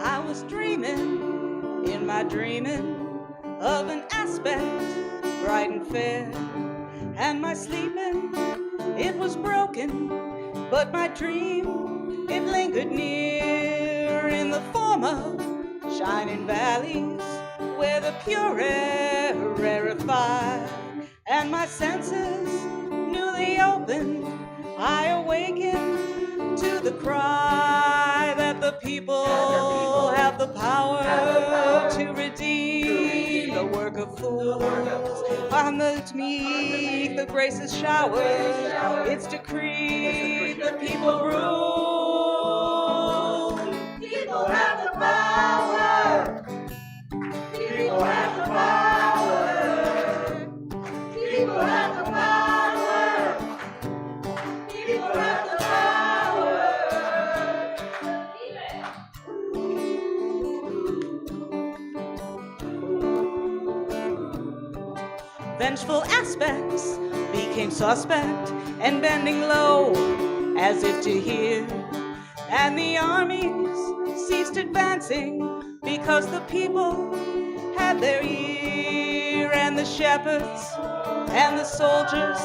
I was dreaming, in my dreaming, of an aspect bright and fair, and my sleeping, it was broken, but my dream, it lingered near, in the form of shining valleys, where the pure air rarefied, and my senses newly opened, I awakened to the cry that the people have the power to redeem the work of fools. Underneath the gracious shower, it's decreed the people rule. People have the power. People have the power. People have the power. People have the power. Vengeful aspects became suspect and bending low as if to hear, and the armies ceased advancing because the people had their ear, and the shepherds and the soldiers,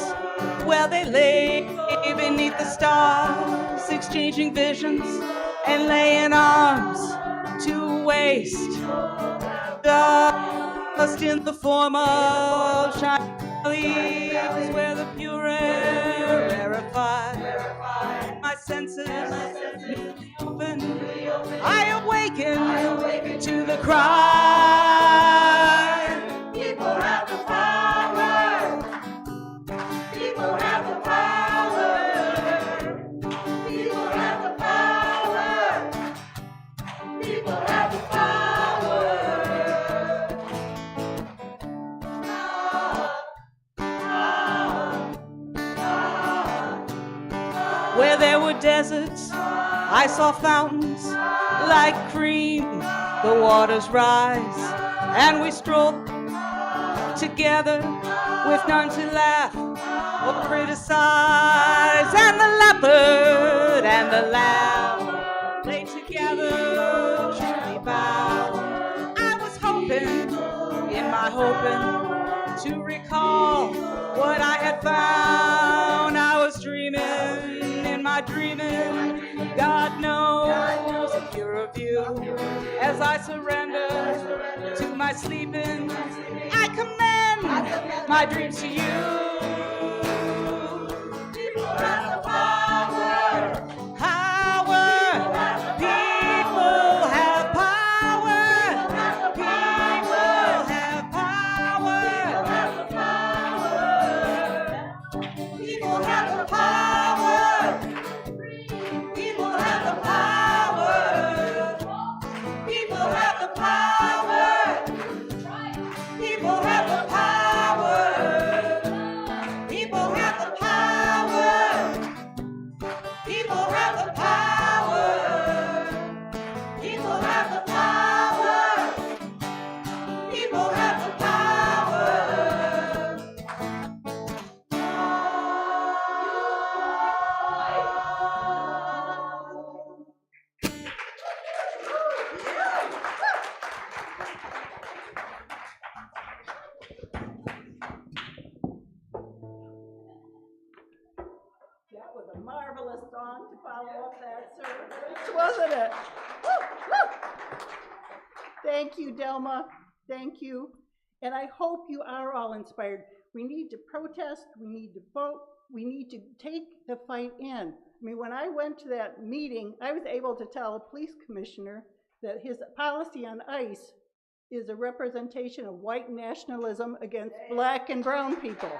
well, they lay beneath the stars, exchanging visions and laying arms to waste. Dust in the form of shining leaves, where the pure air rarefied my senses newly open. I awaken to the cry. People have the power. People have the power. People have the power. People have the power. Where there were deserts, I saw fountains like cream. The waters rise, and we stroll together with none to laugh or criticize. And the leopard and the lamb lay together, truly bound. I was hoping, in my hoping, to recall what I had found. I was dreaming, in my dreaming, God knows, a pure view. As I surrender to my sleeping, I commend my dreams to you. People have the power. Power. People have power. People have power. People have the power. People have the power. People have the power. People have the power. People have the power. People have the power. People have the power. People have the power. That was a marvelous song to follow up that service, wasn't it? Woo, woo. Thank you, Delma. Thank you. And I hope you are all inspired. We need to protest. We need to vote. We need to take the fight in. I mean, when I went to that meeting, I was able to tell a police commissioner that his policy on ICE is a representation of white nationalism against black and brown people.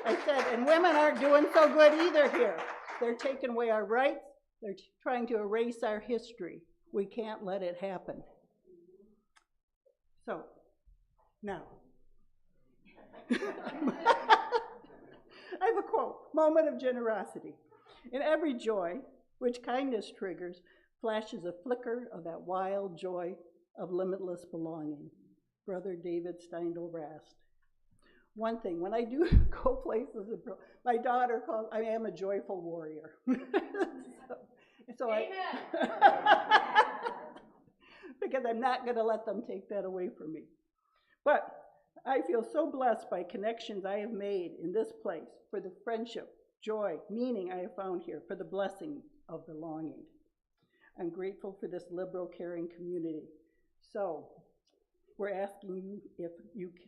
I said, and women aren't doing so good either here. They're taking away our rights. They're trying to erase our history. We can't let it happen. So, now. I have a quote, moment of generosity. In every joy, which kindness triggers, flashes a flicker of that wild joy of limitless belonging. Brother David Steindl Rast. One thing, when I do go places, my daughter calls, I am a joyful warrior. so because I'm not going to let them take that away from me. But I feel so blessed by connections I have made in this place, for the friendship, joy, meaning I have found here, for the blessing of belonging. I'm grateful for this liberal, caring community. So, we're asking you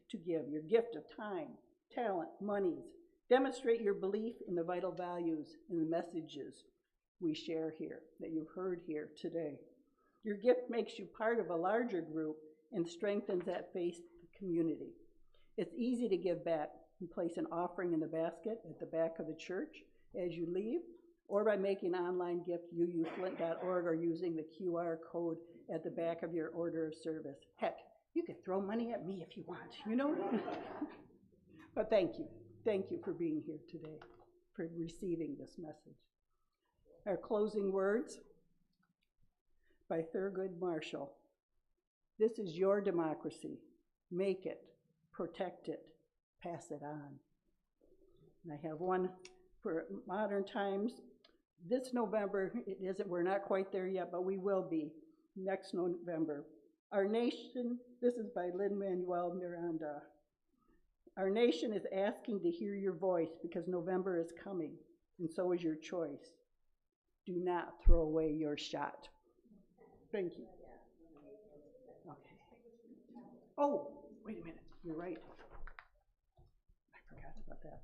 to give your gift of time, talent, monies. Demonstrate your belief in the vital values and the messages we share here, that you've heard here today. Your gift makes you part of a larger group and strengthens that faith community. It's easy to give back and place an offering in the basket at the back of the church as you leave, or by making an online gift, uuflint.org, or using the QR code at the back of your order of service. Heck, you can throw money at me if you want, you know? But thank you. Thank you for being here today, for receiving this message. Our closing words by Thurgood Marshall. This is your democracy. Make it, protect it, pass it on. And I have one for modern times. This November, we're not quite there yet, but we will be next November. Our nation, this is by Lin-Manuel Miranda. Our nation is asking to hear your voice because November is coming, and so is your choice. Do not throw away your shot. Thank you. Okay. Oh, wait a minute. You're right. I forgot about that.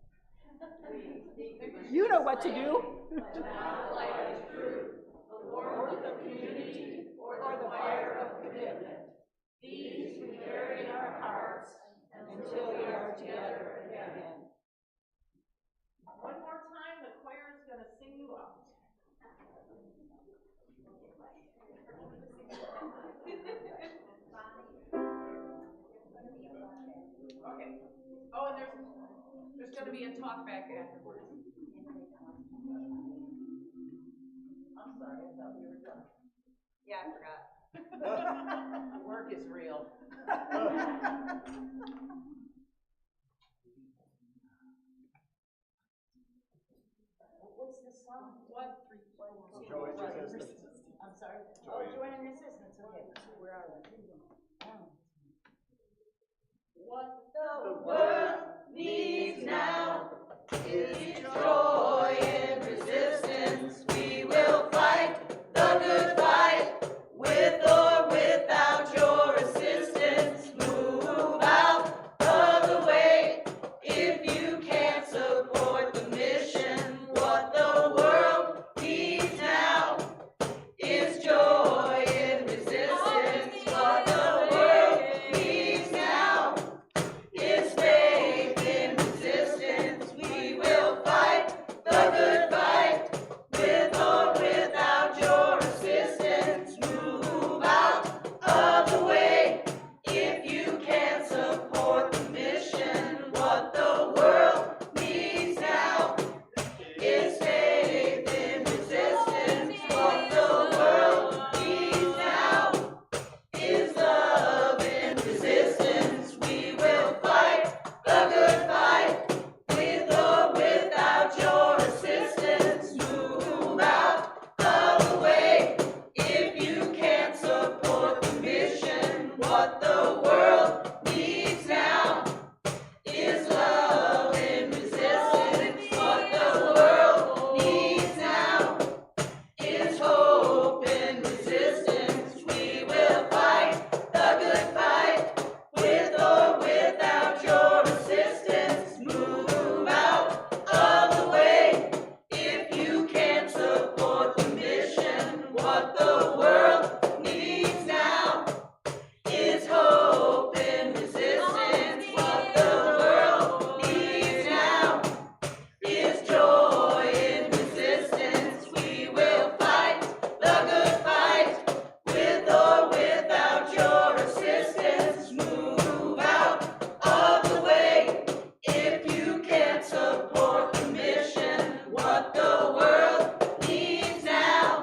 You know what to do. The warmth of community or the fire of commitment. These we carry in our hearts until we are together again. One more time, the choir is going to sing you out. Okay. Oh, and there's going to be a talk back afterwards. I'm sorry, I thought we were done. Yeah, I forgot. Work is real. What's the song? What? Joy and resistance. I'm sorry? Joy and resistance. Okay. Where are we? What the world needs now is joy and resistance. We will fight the good fight with or without your assistance. Move out of the way if you can't support the mission. What the world needs now is joy and resistance. What the world needs now is faith in resistance. We will fight the good fight with or without your assistance. Move out of the way if you can't support the mission. What the world needs now is faith in resistance. What the world needs now is love and resistance. We will fight the good fight with or without your assistance. Move out of the way if you can't support the mission. What the world needs now is love and resistance. What the world needs now is hope and resistance. We will fight the good fight with or without your assistance. Move out of the way if you can't support the mission. What the world needs now is hope and resistance. What the world needs now is joy and resistance. We will fight the good fight with or without your assistance. Move out of the way if you can't support the mission. What the world needs now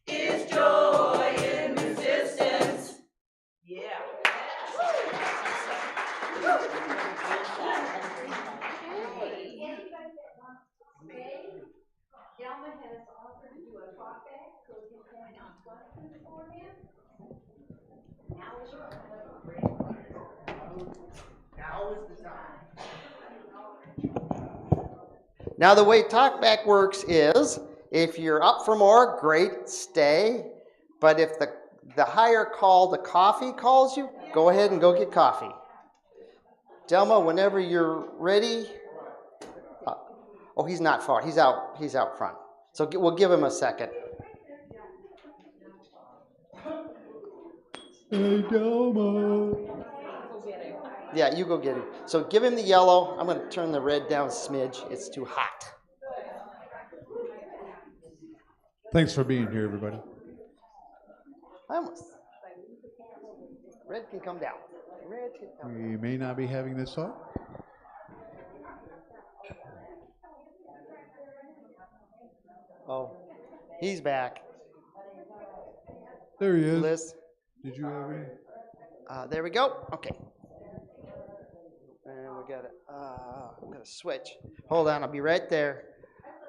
is joy and resistance. Yeah. Delma has offered to do a talk back, so if you have any questions for him, now is your time. Now is the time. Now the way talkback works is, if you're up for more, great, stay. But if the higher call to coffee calls you, go ahead and go get coffee. Delma, whenever you're ready. Oh, he's not far. He's out front. So we'll give him a second. Hey, Delma. Yeah, you go get him. So give him the yellow. I'm going to turn the red down a smidge. It's too hot. Thanks for being here, everybody. Red can come down. Red can come down. We may not be having this talk. Oh, he's back. There he is. Liz. Did you have any? There we go. Okay. And we got I'm gonna switch. Hold on, I'll be right there.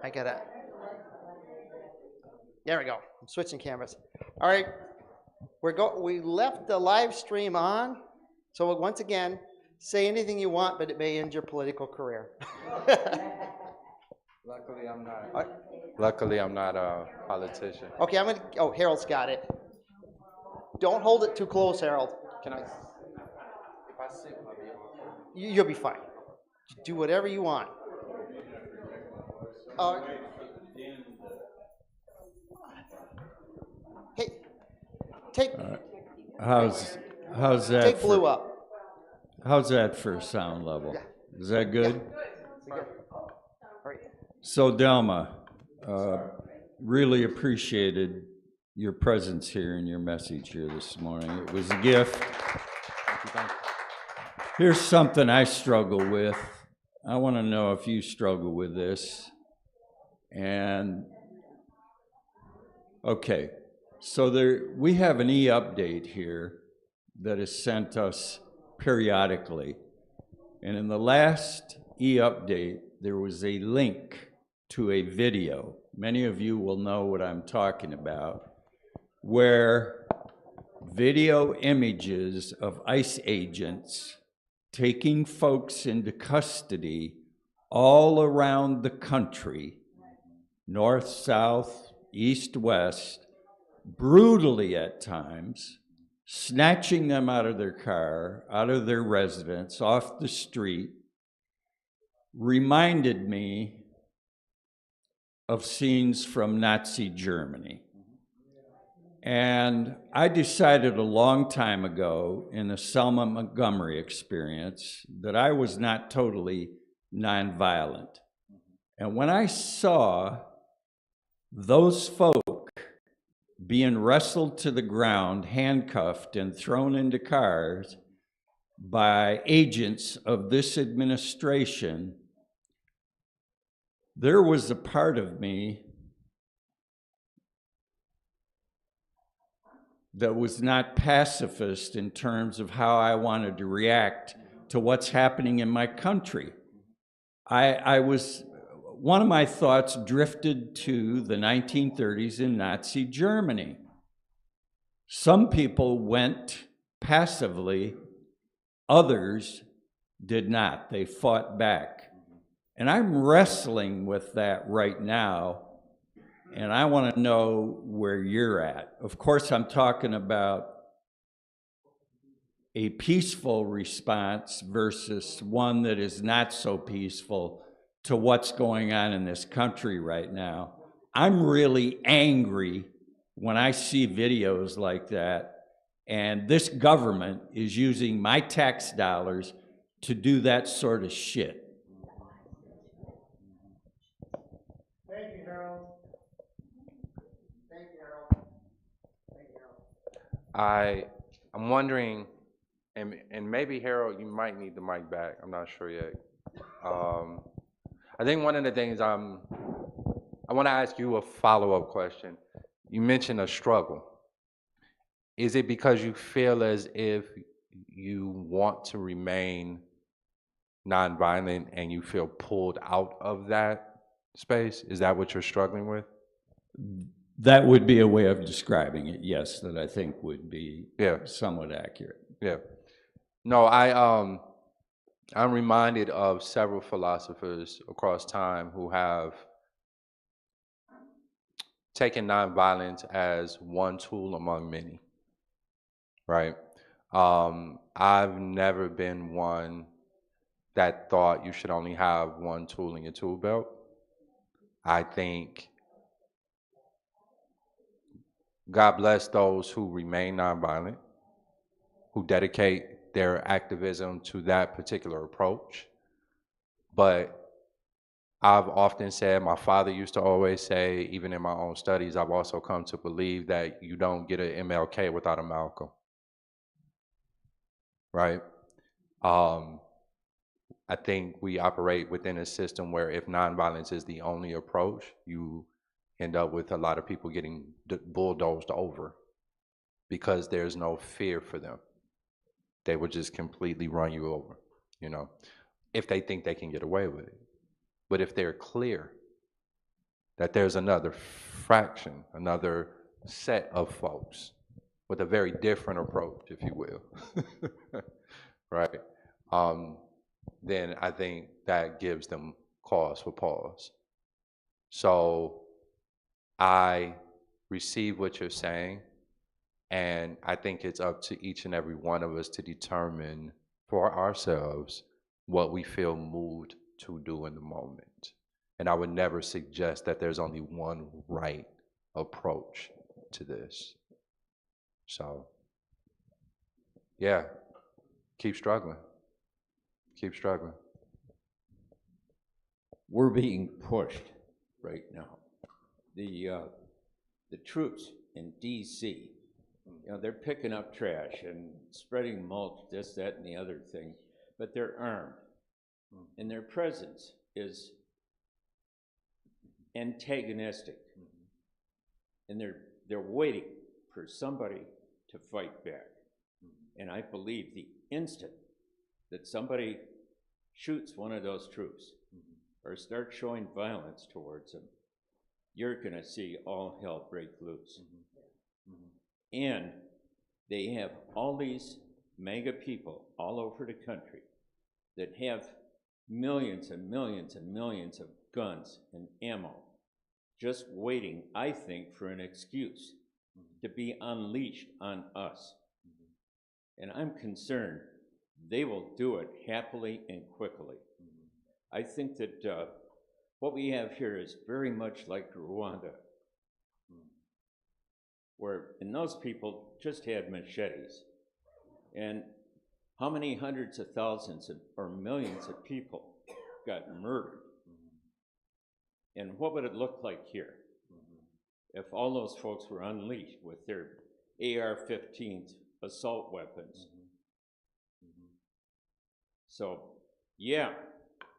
There we go. I'm switching cameras. All right. We left the live stream on. So once again, Say anything you want, but it may end your political career. Luckily, I'm not a politician. Okay, oh, Harold's got it. Don't hold it too close, Harold. Can I? If I sit, will I be awkward? You'll be fine. Do whatever you want. Hey, take How's that? take Blue up. How's that for sound level? Yeah. Is that good? Yeah. Good. All right. So Delma, really appreciated your presence here and your message here this morning. It was a gift. Here's something I struggle with. I want to know if you struggle with this. And okay, so we have an e-update here that is sent us periodically. And in the last e-update, there was a link to a video. Many of you will know what I'm talking about, where video images of ICE agents taking folks into custody all around the country, north, south, east, west, brutally at times, snatching them out of their car, out of their residence, off the street, reminded me of scenes from Nazi Germany. And I decided a long time ago in the Selma Montgomery experience that I was not totally nonviolent. And when I saw those folk being wrestled to the ground, handcuffed and thrown into cars by agents of this administration, there was a part of me that was not pacifist in terms of how I wanted to react to what's happening in my country. One of my thoughts drifted to the 1930s in Nazi Germany. Some people went passively, others did not. They fought back. And I'm wrestling with that right now, and I want to know where you're at. Of course, I'm talking about a peaceful response versus one that is not so peaceful to what's going on in this country right now. I'm really angry when I see videos like that, and this government is using my tax dollars to do that sort of shit. Thank you, Harold. Thank you, Harold. Thank you, Harold. I'm wondering, and maybe Harold, you might need the mic back. I'm not sure yet. I think one of the things I want to ask you a follow-up question. You mentioned a struggle. Is it because you feel as if you want to remain nonviolent and you feel pulled out of that space? Is that what you're struggling with? That would be a way of describing it, yes, that I think would be somewhat accurate. Yeah. No, I'm reminded of several philosophers across time who have taken nonviolence as one tool among many, right? I've never been one that thought you should only have one tool in your tool belt. I think God bless those who remain nonviolent, who dedicate their activism to that particular approach. But I've often said, my father used to always say, even in my own studies, I've also come to believe that you don't get an MLK without a Malcolm, right? I think we operate within a system where if nonviolence is the only approach, you end up with a lot of people getting bulldozed over because there's no fear for them. They would just completely run you over, you know, if they think they can get away with it. But if they're clear that there's another fraction, another set of folks with a very different approach, if you will, right? then I think that gives them cause for pause. So I receive what you're saying, and I think it's up to each and every one of us to determine for ourselves what we feel moved to do in the moment. And I would never suggest that there's only one right approach to this. So, yeah, keep struggling. Keep struggling. We're being pushed right now. The troops in D.C., you know, they're picking up trash and spreading mulch, this, that, and the other thing, but they're armed. And their presence is antagonistic. And they're waiting for somebody to fight back. And I believe the instant that somebody shoots one of those troops or starts showing violence towards them, you're gonna see all hell break loose. And they have all these mega people all over the country that have millions and millions and millions of guns and ammo just waiting, I think, for an excuse to be unleashed on us. And I'm concerned they will do it happily and quickly. I think that what we have here is very much like Rwanda, and those people just had machetes. And how many hundreds of thousands or millions of people got murdered? And what would it look like here if all those folks were unleashed with their AR-15s, assault weapons? So, yeah,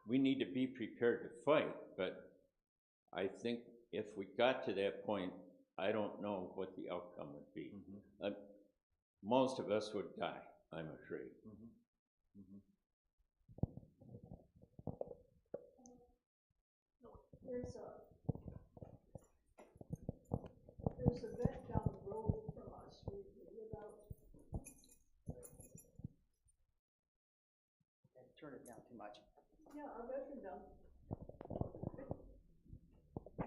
we need to be prepared to fight, but I think if we got to that point, I don't know what the outcome would be. Most of us would die, I'm afraid. There's a vet down the road from us. We live out. Turn it down too much. Yeah, a veteran down.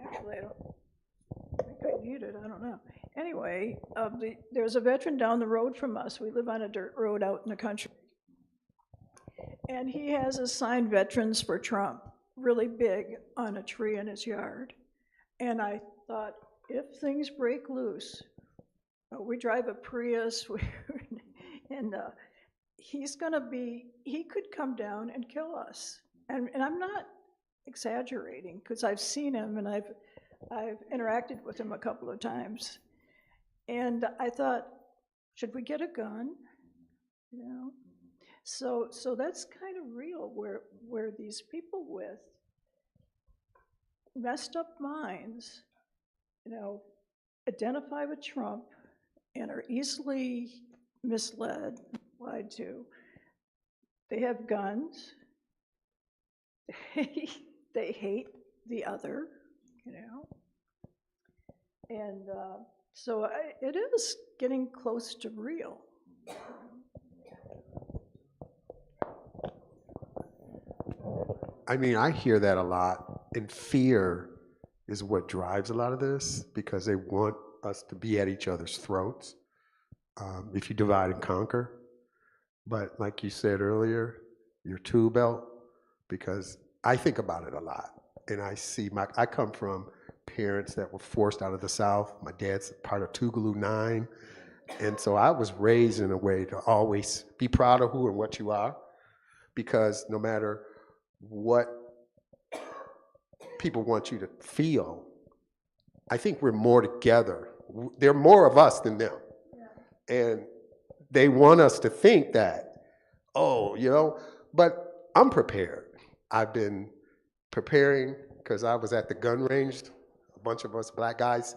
Actually, I think I need it. I don't know. Anyway, there's a veteran down the road from us. We live on a dirt road out in the country. And he has a sign, Veterans for Trump, really big on a tree in his yard. And I thought, if things break loose, we drive a Prius, and he's gonna be, he could come down and kill us. And I'm not exaggerating, because I've seen him and I've interacted with him a couple of times. And I thought, should we get a gun? You know? So that's kind of real, where these people with messed up minds, you know, identify with Trump and are easily misled, lied to. They have guns. They hate the other, you know. And so it is getting close to real. I mean, I hear that a lot, and fear is what drives a lot of this, because they want us to be at each other's throats if you divide and conquer. But like you said earlier, your tool belt, because I think about it a lot, and I come from parents that were forced out of the South. My dad's part of Tougaloo 9, and so I was raised in a way to always be proud of who and what you are, because no matter what people want you to feel, I think we're more together. There are more of us than them. Yeah. And they want us to think that, oh, you know, but I'm prepared. I've been preparing because I was at the gun range, a bunch of us black guys,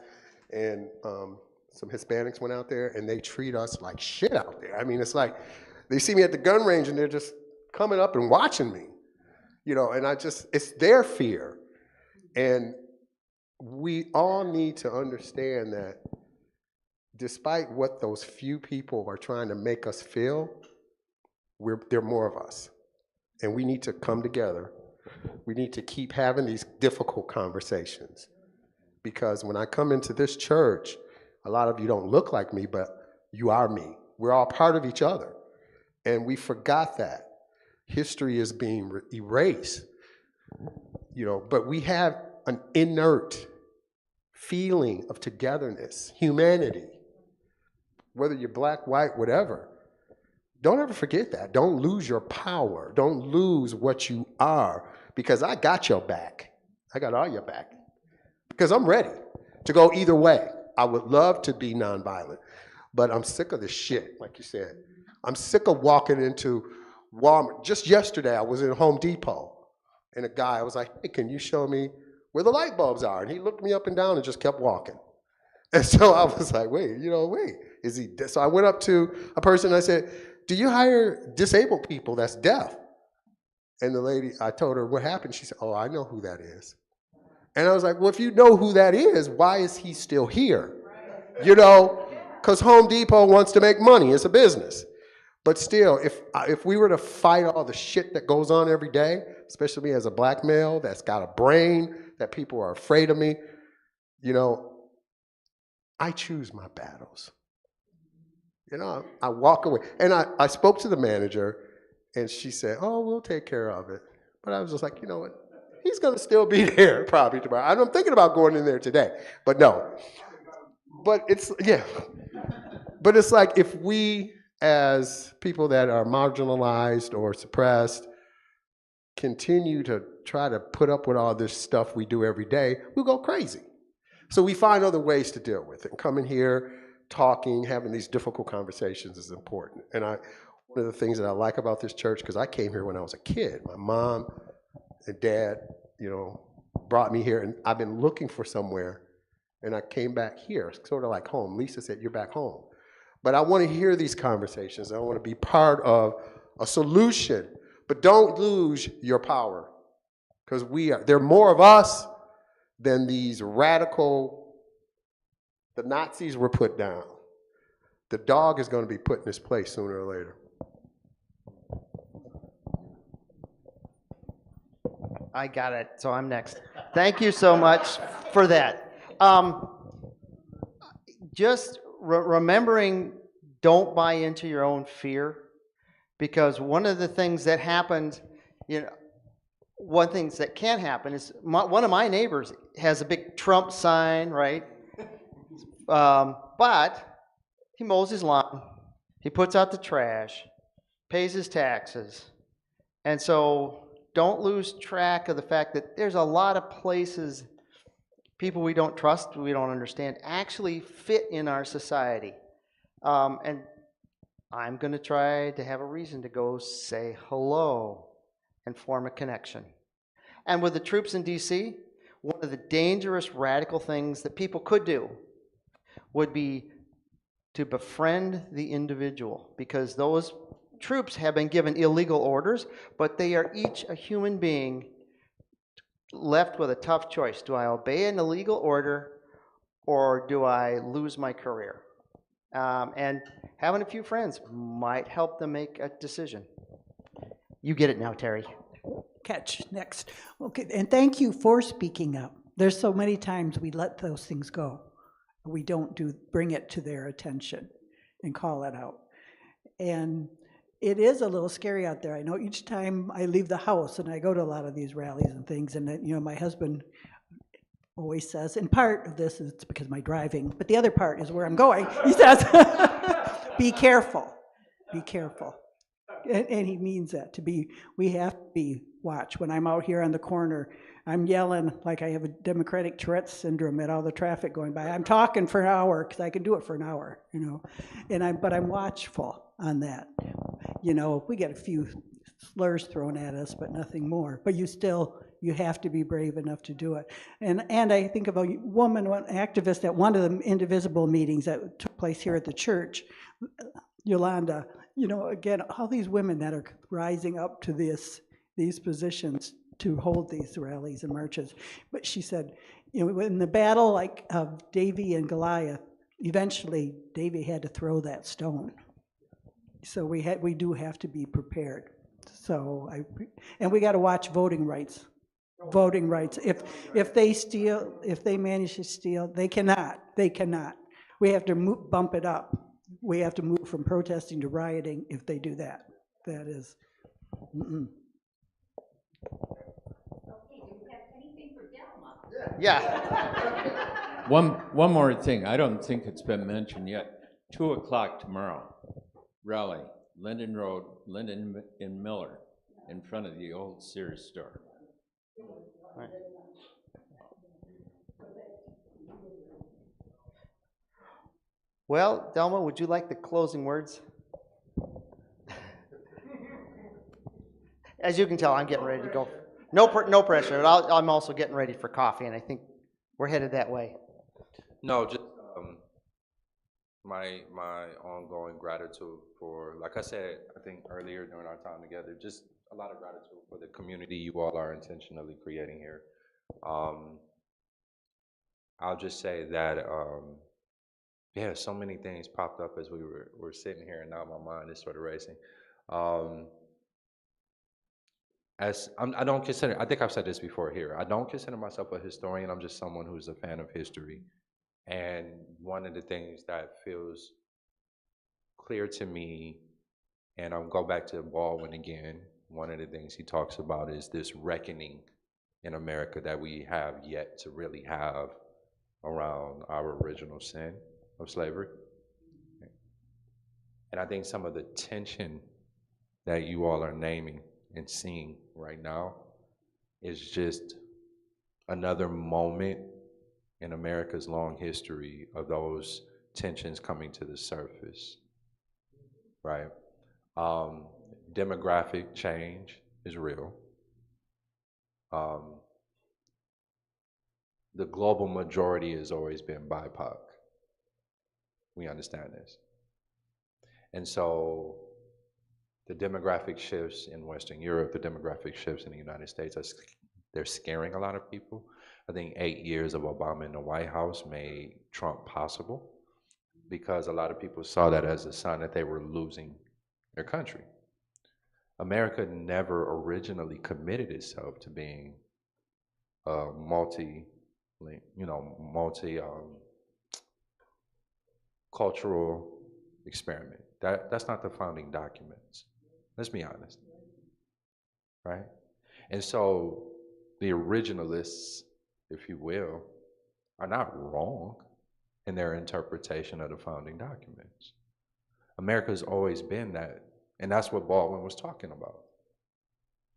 and some Hispanics went out there, and they treat us like shit out there. I mean, it's like they see me at the gun range, and they're just coming up and watching me. You know, and it's their fear. And we all need to understand that despite what those few people are trying to make us feel, there are more of us. and we need to come together. We need to keep having these difficult conversations. Because when I come into this church, a lot of you don't look like me, but you are me. We're all part of each other. And we forgot that. History is being erased. But we have an inert feeling of togetherness, humanity. Whether you're black, white, whatever. Don't ever forget that. Don't lose your power. Don't lose what you are. Because I got your back. I got all your back. Because I'm ready to go either way. I would love to be nonviolent, but I'm sick of this shit, like you said. I'm sick of walking into Walmart. Just yesterday, I was in Home Depot, and a guy, I was like, hey, can you show me where the light bulbs are? And he looked me up and down and just kept walking. And so I was like, wait, is he deaf? So I went up to a person and I said, do you hire disabled people that's deaf? And the lady, I told her what happened. She said, oh, I know who that is. And I was like, well, if you know who that is, why is he still here? Because Home Depot wants to make money. It's a business. But still, if we were to fight all the shit that goes on every day, especially me as a black male that's got a brain, that people are afraid of me, I choose my battles. I walk away. And I spoke to the manager, and she said, oh, we'll take care of it. But I was just like, you know what? He's going to still be there probably tomorrow. I'm thinking about going in there today, but no. But it's like if we, as people that are marginalized or suppressed, continue to try to put up with all this stuff we do every day, we'll go crazy. So we find other ways to deal with it. And coming here, talking, having these difficult conversations is important. And one of the things that I like about this church, because I came here when I was a kid. My mom and dad, brought me here, and I've been looking for somewhere, and I came back here, sort of like home. Lisa said, you're back home. But I want to hear these conversations. I want to be part of a solution, but don't lose your power, because there are more of us than these radical, the Nazis were put down. The dog is going to be put in his place sooner or later. I got it, so I'm next. Thank you so much for that. Just remembering, don't buy into your own fear, because one of the things that happens, one thing that can happen is one of my neighbors has a big Trump sign, right? But he mows his lawn, he puts out the trash, pays his taxes, and so don't lose track of the fact that there's a lot of places people we don't trust, we don't understand, actually fit in our society. And I'm going to try to have a reason to go say hello and form a connection. And with the troops in D.C., one of the dangerous radical things that people could do would be to befriend the individual, because those troops have been given illegal orders, but they are each a human being left with a tough choice. Do I obey an illegal order, or do I lose my career? And having a few friends might help them make a decision. You get it now, Terry. Catch next. Okay, and thank you for speaking up. There's so many times we let those things go. We don't bring it to their attention and call it out. And it is a little scary out there. I know each time I leave the house, and I go to a lot of these rallies and things, and my husband always says, and part of this is because of my driving, but the other part is where I'm going. He says, be careful, be careful. And he means that, we have to be watch. When I'm out here on the corner, I'm yelling like I have a Democratic Tourette's syndrome at all the traffic going by. I'm talking for an hour because I can do it for an hour, but I'm watchful on that. We get a few slurs thrown at us, but nothing more. But you have to be brave enough to do it. And I think of a woman, an activist at one of the Indivisible meetings that took place here at the church, Yolanda. Again, all these women that are rising up to these positions to hold these rallies and marches. But she said, in the battle of Davy and Goliath, eventually Davy had to throw that stone. So we do have to be prepared. So and we got to watch voting rights. Voting rights. If they steal, if they manage to steal, they cannot. They cannot. We have to bump it up. We have to move from protesting to rioting if they do that. That is. Mm-mm. Okay, do we have anything for Delma? Yeah. One more thing, I don't think it's been mentioned yet. 2 o'clock tomorrow, rally, Linden Road, Linden and Miller, in front of the old Sears store. Right. Well, Delma, would you like the closing words? As you can tell, I'm getting ready to go. No pressure. I'm also getting ready for coffee, and I think we're headed that way. No, just my ongoing gratitude for, like I said, I think earlier during our time together, just a lot of gratitude for the community you all are intentionally creating here. I'll just say that, yeah, so many things popped up as we were sitting here, and now my mind is sort of racing. I don't consider, I think I've said this before here, I don't consider myself a historian, I'm just someone who's a fan of history. And one of the things that feels clear to me, and I'll go back to Baldwin again, one of the things he talks about is this reckoning in America that we have yet to really have around our original sin of slavery. And I think some of the tension that you all are naming and seeing right now is just another moment in America's long history of those tensions coming to the surface, right? Demographic change is real. The global majority has always been BIPOC. We understand this. And so the demographic shifts in Western Europe, the demographic shifts in the United States, they're scaring a lot of people. I think 8 years of Obama in the White House made Trump possible because a lot of people saw that as a sign that they were losing their country. America never originally committed itself to being a cultural experiment. That's not the founding documents. Let's be honest, right? And so the originalists, if you will, are not wrong in their interpretation of the founding documents. America's always been that, and that's what Baldwin was talking about,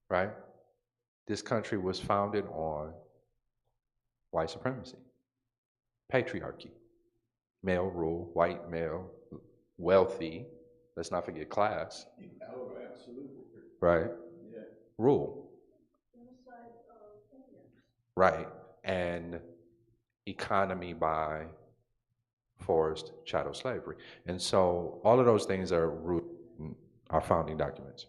right? This country was founded on white supremacy, patriarchy, male rule, white male, wealthy, let's not forget class, Oh, absolutely. right? Yeah. Rule. Right, and economy by forced chattel slavery. And so all of those things are rooted in our founding documents.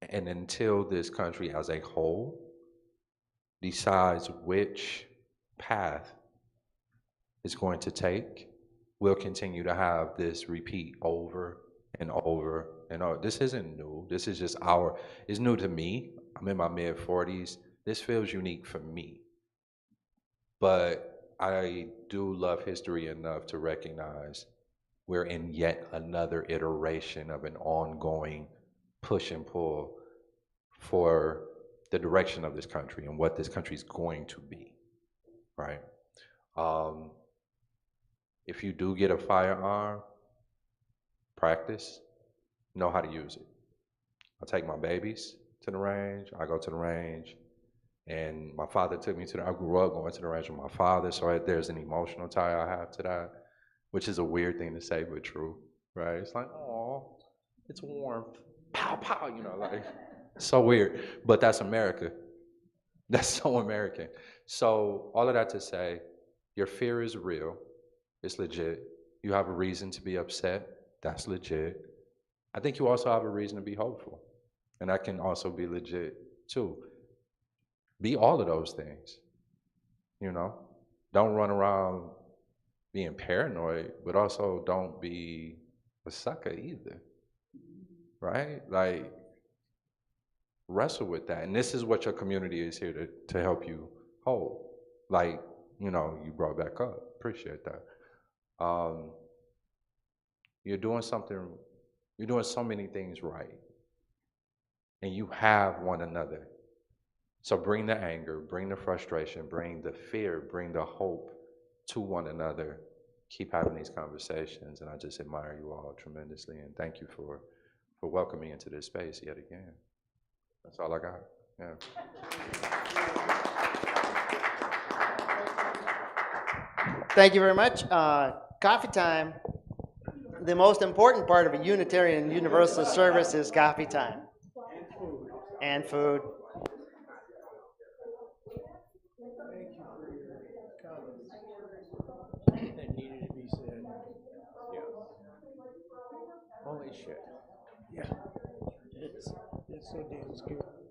And until this country as a whole decides which path it's going to take, we'll continue to have this repeat over and over and over. This isn't new. This is just it's new to me. I'm in my mid-40s. This feels unique for me. But I do love history enough to recognize we're in yet another iteration of an ongoing push and pull for the direction of this country and what this country is going to be, right? If you do get a firearm, practice, know how to use it. I take my babies to the range, I go to the range, and my father took me I grew up going to the range with my father, so there's an emotional tie I have to that, which is a weird thing to say, but true, right? It's like, oh, it's warmth, pow, pow, like, so weird, but that's America. That's so American. So all of that to say, your fear is real, it's legit. You have a reason to be upset, that's legit. I think you also have a reason to be hopeful, and that can also be legit too. Be all of those things, Don't run around being paranoid, but also don't be a sucker either, right? Like, wrestle with that. And this is what your community is here to help you hold. Like, you know, you brought back up. Appreciate that. You're doing so many things right. And you have one another. So bring the anger, bring the frustration, bring the fear, bring the hope to one another. Keep having these conversations, and I just admire you all tremendously, and thank you for welcoming me into this space yet again. That's all I got. Yeah. Thank you very much. Coffee time. The most important part of a Unitarian Universalist service is coffee time. And food. That needed to be said. Yeah. Holy shit. Yeah. It's so damn scary.